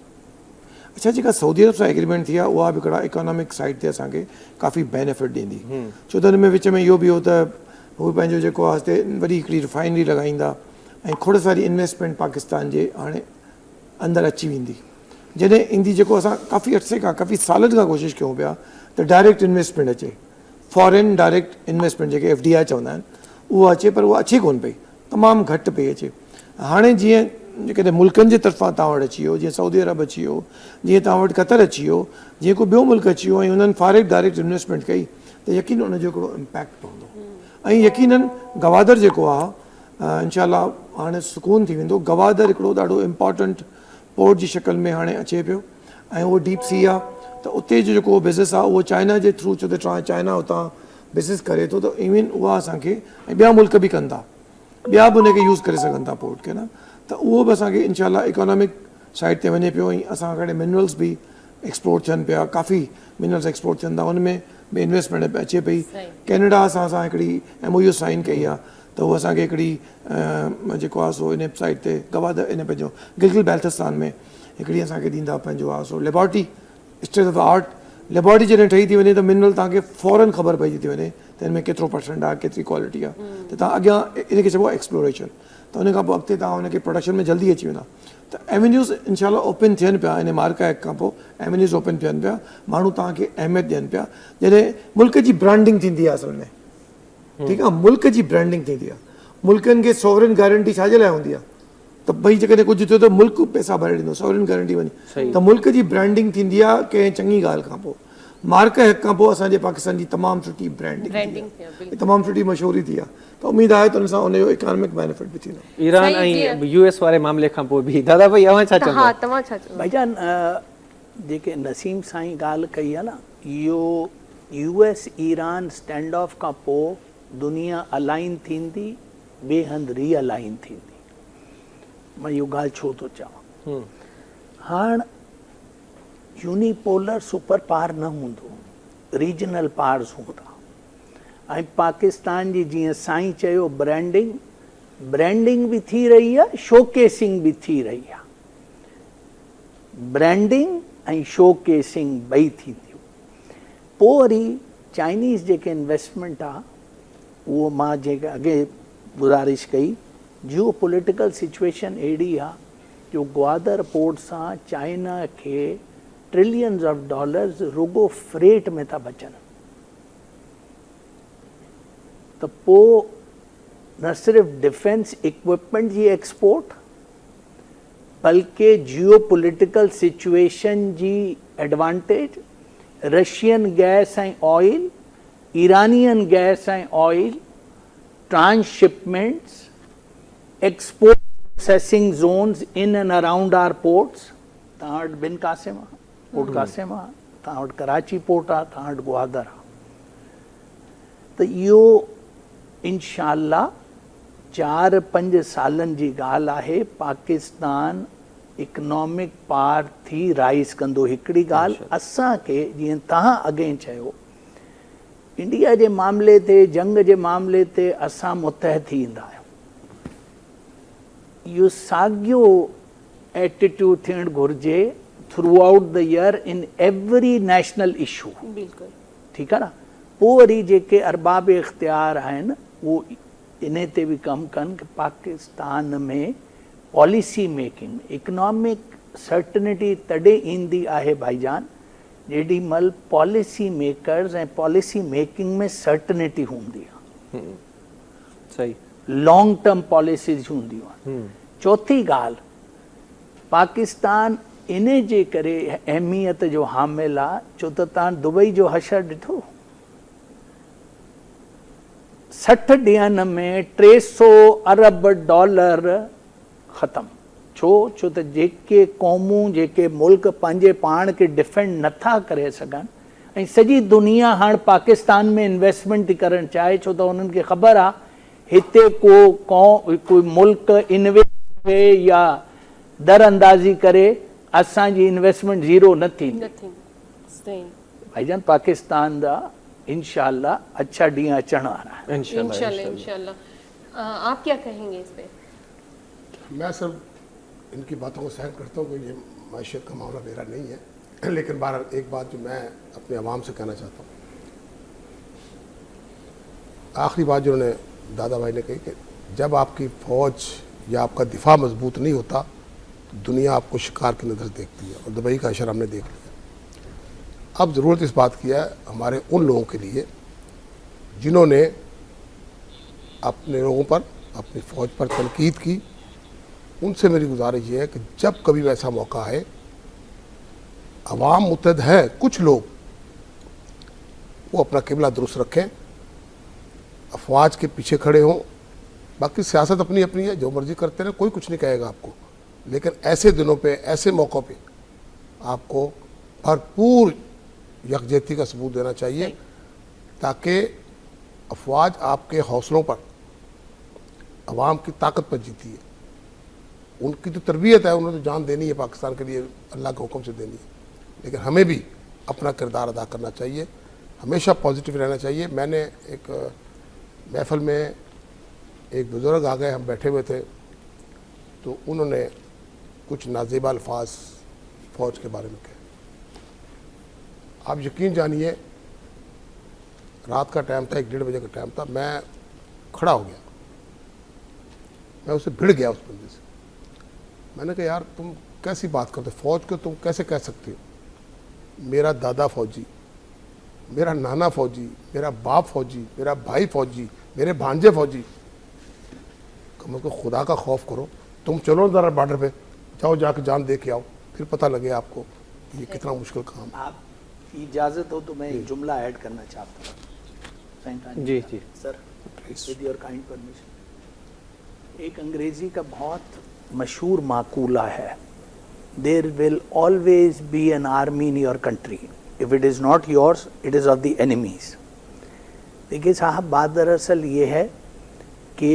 अच्छा, जेका सऊदी अरब सां एग्रीमेंट थी आहे उहा बि हिकिड़ा इकोनॉमिक साइड ते असांखे काफ़ी बेनिफिट ॾींदी, छो त हुन में विच में इहो बि हो त हू पंहिंजो जेको आहे हिते वॾी हिकिड़ी रिफाइनरी लॻाईंदा ऐं खोड़ सारी इन्वेस्टमेंट पाकिस्तान जे हाणे अंदरि अची वेंदी। जॾहिं ईंदी जेको असां काफ़ी अरसे खां काफ़ी सालनि खां कोशिशि कयूं पिया त डायरेक्ट इन्वेस्टमेंट अचे, फॉरेन डायरेक्ट इन्वेस्टमेंट जेके FDI चवंदा आहिनि, उहा अचे, पर उहा अचे कोन पई, तमामु घटि पई अचे। हाणे जीअं जेकॾहिं मुल्कनि जे तरफ़ां तव्हां वटि अची वियो, जीअं सऊदी अरब अची वियो, जीअं तव्हां वटि क़तर अची वियो, जीअं को ॿियो मुल्क अची वियो ऐं हुननि फॉरेन डायरेक्ट इन्वेस्टमेंट कई त यकीन उनजो हिकिड़ो इम्पैक्ट पवंदो ऐं यकीनन गवादर जेको आहे इंशाअल्लाह हाणे सुकून थी वेंदो। गवादर हिकिड़ो ॾाढो इम्पॉर्टेंट पोर्ट जी शक्ल में हाणे अचे पियो ऐं उहो डीप सी आहे, त उते जो जेको बिज़नेस आहे उहो चाइना जे थ्रू, छो त चाइना उतां बिज़नेस करे थो, त इवन उहा असांखे ऐं ॿिया मुल्क बि कनि था, ॿिया बि उनखे यूज़ करे सघनि था पोर्ट खे न, त उहो बि असांखे इंशाअल्लाह इकोनॉमिक साइड ते वञे पियो ऐं असां मिनरल्स बि एक्सपोर्ट थियनि पिया, काफ़ी मिनरल्स एक्सपोर्ट थियनि था, उनमें बि इन्वेस्टमेंट अचे पई। कैनेडा सां हिकिड़ी MOU साइन कई आहे, त उहो असांखे हिकिड़ी जेको आहे सो इन साइड ते गवादर इन पंहिंजो गिलगित बाल्टिस्तान में हिकिड़ी असांखे ॾींदा पंहिंजो आहे सो laboratory, state of art laboratory जॾहिं ठही थी वञे त मिनरल तव्हांखे फौरन ख़बर पइजी थी वञे त हिन में केतिरो % आहे, केतिरी क्वालिटी आहे, त तव्हां अॻियां इनखे चइबो आहे एक्सप्लोरेशन, त उन खां पोइ अॻिते तव्हां हुनखे प्रोडक्शन में जल्दी अची वेंदा। त एवेन्यूज़ इंशाअल्लाह ओपन थियनि पिया, इन मार्का एक्ट खां पोइ एवेन्यूज़ ओपन थियनि पिया, माण्हू तव्हांखे अहमियत ॾियनि पिया, जॾहिं मुल्क जी ब्रांडिंग थींदी आहे असल में, ठीकु आहे, मुल्क जी ब्रांडिंग थींदी आहे। मुल्कनि खे सॉवरेन गारंटी छाजे लाइ हूंदी आहे, त भई जेकॾहिं कुझु थियो त मुल्क पैसा भरे ॾींदो, सॉवरेन गारंटी वञे, त मुल्क जी ब्रांडिंग थींदी आहे कंहिं चङी ॻाल्हि खां पोइ। मार्का एक्ट खां पोइ असांजे पाकिस्तान जी तमामु सुठी ब्रांडिंग, तमामु सुठी मशहूरी थी आहे, त उमेदु आहे त हुन सां हुनजो इकोनॉमिक बेनिफिट बि थींदो। ईरान ऐं US वारे मामले खां पोइ बि दादा भाई अवां छा चवंदा? हा, तव्हां छा चवंदा? भाईजान, जेके नसीम साईं ॻाल्हि कई आहे न, इहो US ईरान स्टैंड ऑफ खां पोइ दुनिया अलाइन थींदी, ॿिए हंधि रीअलाइन थींदी। मां इहो ॻाल्हि छो थो चवां, हाणे यूनिपोलर सुपर पावर न हूंदो, रीजनल पावर्स हूंदा, ऐं पाकिस्तान जी जीअं साईं चयो ब्रांडिंग बि थी रही आहे, शोकेसिंग बि थी रही आहे। ब्रांडिंग ऐं शोकेसिंग ॿई थींदियूं। पोइ वरी चाइनीज़ जेके इन्वेस्टमेंट आहे, उहो मां जेके अॻे गुज़ारिश कई, जियो पॉलिटिकल सिचुएशन अहिड़ी आहे जो ग्वादर पोर्ट सां चाइना खे ट्रिलियंस ऑफ डॉलर्स रुगो फ्रेट में था बचनि, त पोइ न सिर्फ़ु डिफेंस इक्विपमेंट जी एक्सपोर्ट, बल्कि जियो पॉलिटिकल सिचुएशन जी एडवांटेज, रशियन गैस ऐं ऑयल, ईरानियन गैस ऐं oil, transshipments, export processing zones in and around our ports. तव्हां वटि बिन कासिम आहे, पोर्ट कासिम आहे, तव्हां वटि कराची पोर्ट आहे, तव्हां वटि ग्वादर आहे, त इहो इंशाअल्लाह 4-5 सालनि जी ॻाल्हि आहे, पाकिस्तान इकनॉमिक पावर थी राइज़ कंदो। हिकिड़ी ॻाल्हि असांखे, जीअं तव्हां अॻे चयो, इंडिया जे मामले ते, जंग जे मामले ते असां मुतहद थी ईंदा आहियूं। इहो साॻियो एटीट्यूड थियणु घुरिजे through out the year in every national issue, ठीकु आहे न। पोइ वरी जेके अरबाब इख्तियार आहिनि उहो इन ते बि कमु कनि कि पाकिस्तान में पॉलिसी मेकिंग, इकनॉमिक सर्टनिटी तॾहिं ईंदी आहे भाईजान जेॾी महिल पॉलिसी मेकर्स ऐं पॉलिसी मेकिंग में सर्टनिटी हूंदी आहे, सही, लॉन्ग टर्म पॉलिसीज़ हूंदियूं आहिनि। चौथी ॻाल्हि, पाकिस्तान इन जे करे अहमियत जो हामिल आहे छो त तव्हां दुबई जो हशर ॾिठो, 60 ॾींहंनि में 300 अरब डॉलर ख़तमु। छो त जेके क़ौमूं, जेके मुल्क पंहिंजे पाण खे डिफेंड नथा करे सघनि ऐं सॼी दुनिया हाणे पाकिस्तान में इन्वेस्टमेंट थी करणु चाहे, छो त उन्हनि खे ख़बर आहे हिते कोई मुल्क इन्वेस्ट थिए या दरअंदाज़ी करे असांजी इन्वेस्टमेंट ज़ीरो न थींदी। भाईजान, पाकिस्तान जा इंशाअल्लाह अच्छा ॾींहुं अचण वारा है। इंशाल्लाह। आप क्या कहेंगे इस पे? मैं सिर्फ इनकी बातों को सहन करता हूँ कि ये मैशियत का मामला मेरा नहीं है, लेकिन बहरहाल एक बात जो मैं अपने अवाम से कहना चाहता हूँ, आखिरी बात जो उन्होंने दादा भाई ने कही कि जब आपकी फ़ौज या आपका दिफा मजबूत नहीं होता तो दुनिया आपको शिकार की नज़र देखती है, और दुबई का अशर हमने देख लिया। अब ज़रूरत इस बात की है हमारे उन लोगों के लिए जिन्होंने अपने लोगों पर, अपनी फ़ौज पर तनकीद की, उनसे मेरी गुजारिश ये है कि जब कभी वैसा मौका आए, अवाम मुत्तहद है, कुछ लोग वो अपना किबला दुरुस्त रखें, अफवाज के पीछे खड़े हों। बाकी सियासत अपनी अपनी है, जो मर्जी करते रहें, कोई कुछ नहीं कहेगा आपको, लेकिन ऐसे दिनों पे, ऐसे मौक़ों पे आपको भरपूर यकजहती का सबूत देना चाहिए, ताकि अफवाज आपके हौसलों पर, अवाम की ताकत पर जीती है। उनकी तो तरबियत है, उन्होंने तो जान देनी है पाकिस्तान के लिए, अल्लाह के हुक्म से देनी है, लेकिन हमें भी अपना किरदार अदा करना चाहिए, हमेशा पॉजिटिव रहना चाहिए। मैंने एक महफिल में एक बुज़ुर्ग आ गए, हम बैठे हुए थे, तो उन्होंने कुछ नाज़ेबा अल्फाज फ़ौज के बारे में कहे। आप यकीन जानिए, रात का टाइम था, 1-1:30 बजे का टाइम था, मैं खड़ा हो गया, मैं उससे भिड़ गया उस बंदे से। मैंने कहा यार तुम कैसी बात करते, फ़ौज को तुम कैसे कह सकते हो? मेरा दादा फ़ौजी, मेरा नाना फ़ौजी, मेरा बाप फ़ौजी, मेरा भाई फ़ौजी, मेरे भांजे फ़ौजी। कम अज़ कम खुदा का खौफ करो, तुम चलो ज़रा बॉर्डर पे, जाओ जाके जान दे के आओ, फिर पता लगे आपको ये कितना मुश्किल काम है। आप इजाज़त हो तो मैं एक जुमला ऐड करना चाहता हूँ। जी जी sir, with your kind permission. एक अंग्रेजी का बहुत मशहूर माकूला है, there will always be an army in your country, if it is not yours it is of the enemies. देखिए साहब, बात दरअसल ये है कि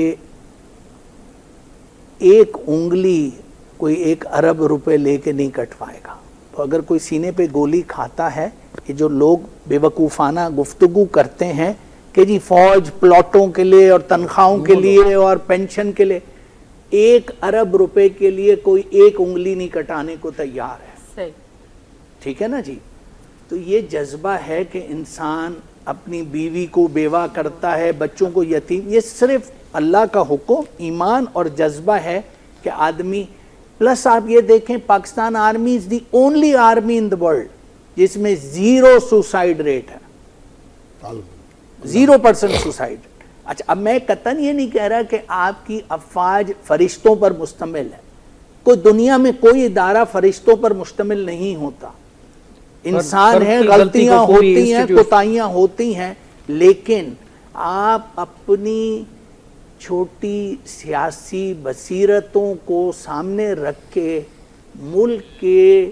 एक उंगली कोई 1 अरब रुपए लेके नहीं कटवाएगा। तो अगर कोई सीने पे गोली खाता है, ये जो लोग बेवकूफ़ाना गुफ्तगू करते हैं कि जी फौज प्लॉटों के लिए और तनख्वाहों के लिए और पेंशन के लिए, 1 अरब रुपए के लिए कोई 1 उंगली नहीं कटाने को तैयार है। सही, ठीक है ना जी? तो ये जज्बा है कि इंसान अपनी बीवी को बेवा करता है, बच्चों को यतीम, ये सिर्फ अल्लाह का हुक्म, ईमान और जज्बा है कि आदमी। प्लस आप ये देखें, Pakistan army is the only army in the world जिसमें 0 सुसाइड रेट है, 0% सुसाइड। अच्छा, अब मैं कतन ये नहीं कह रहा कि आपकी अफवाज फरिश्तों पर मुश्तमिल है, कोई दुनिया में कोई इदारा फरिश्तों पर मुश्तमिल नहीं होता। इंसान है, गलतियां होती हैं, कोताहियां होती हैं, लेकिन आप अपनी छोटी सियासी बसीरतों को सामने रख के मुल्क के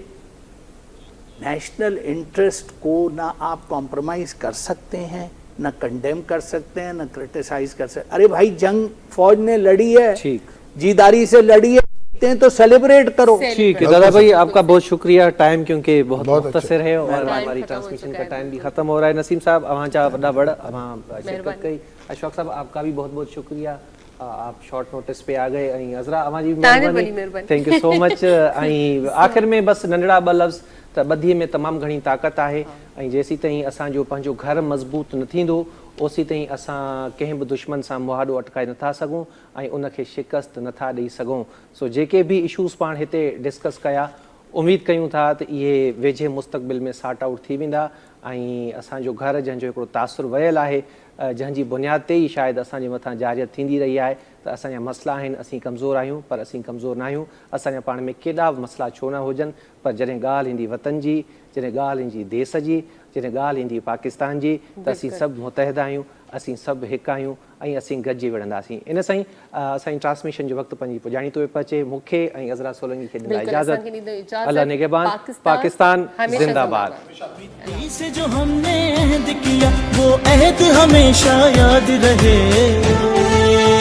नेशनल इंटरेस्ट को ना आप कॉम्प्रोमाइज़ कर सकते हैं, ना कंडेम कर सकते हैं, ना क्रिटिसाइज कर सकते। अरे भाई, जंग फौज ने लड़ी है, जीदारी से लड़ी है, तो सेलिब्रेट करो। ठीक है दादा भाई, आपका बहुत शुक्रिया। टाइम क्योंकि बहुत मुख्तसर है और हमारी ट्रांसमिशन का टाइम भी खत्म हो रहा है। नसीम साहब अवांचा बड़ा बड़ा शिरकत कई। अशफाक साहब आपका भी बहुत बहुत शुक्रिया, आप शॉर्ट नोटिस पे आ गए। ऐं अज़रा अवांजी मेहरबानी, थैंक यू सो मच। ऐं आख़िर में बस नंढड़ा 2 लफ़्ज़ त ॿधीअ में तमामु घणी ताक़त आहे, ऐं जेसीं ताईं असांजो पंहिंजो घर मज़बूत न थींदो ओसी ताईं असां कंहिं बि दुश्मन सां मुहाॾो अटकाए नथा सघूं ऐं उनखे शिकस्त नथा ॾेई सघूं। सो जेके बि इशूज़ पाण हिते डिस्कस कया, उमेद कयूं था त इहे वेझे मुस्तक़बिल में सॉर्ट आउट थी वेंदा ऐं असांजो घर जंहिंजो हिकिड़ो तासुर वयल आहे, जंहिंजी बुनियाद ते ई शायदि असांजे मथां जारियत थींदी रही आहे, त असांजा मसइला आहिनि, असीं कमज़ोर आहियूं पर असीं कमज़ोर न आहियूं। असांजा पाण में केॾा बि मसइला छो न हुजनि, पर जॾहिं ॻाल्हि ईंदी वतन जी, जॾहिं ॻाल्हि ईंदी देश जी, जॾहिं ॻाल्हि ईंदी पाकिस्तान जी, त असीं सभु मुतहद आहियूं, असीं सभु हिकु आहियूं ऐं असीं गॾिजी विढ़ंदासीं। इन सां ई असांजी ट्रांसमिशन जो वक़्तु पंहिंजी पुॼाणी थो पहुचे। मूंखे ऐं अज़रा सोलंकी खे ॾींदा इजाज़त। अल्लाह निगहबान, पाकिस्तान जिंदाबाद। से जो हमने अहद किया वो अहद हमेशा याद रहे।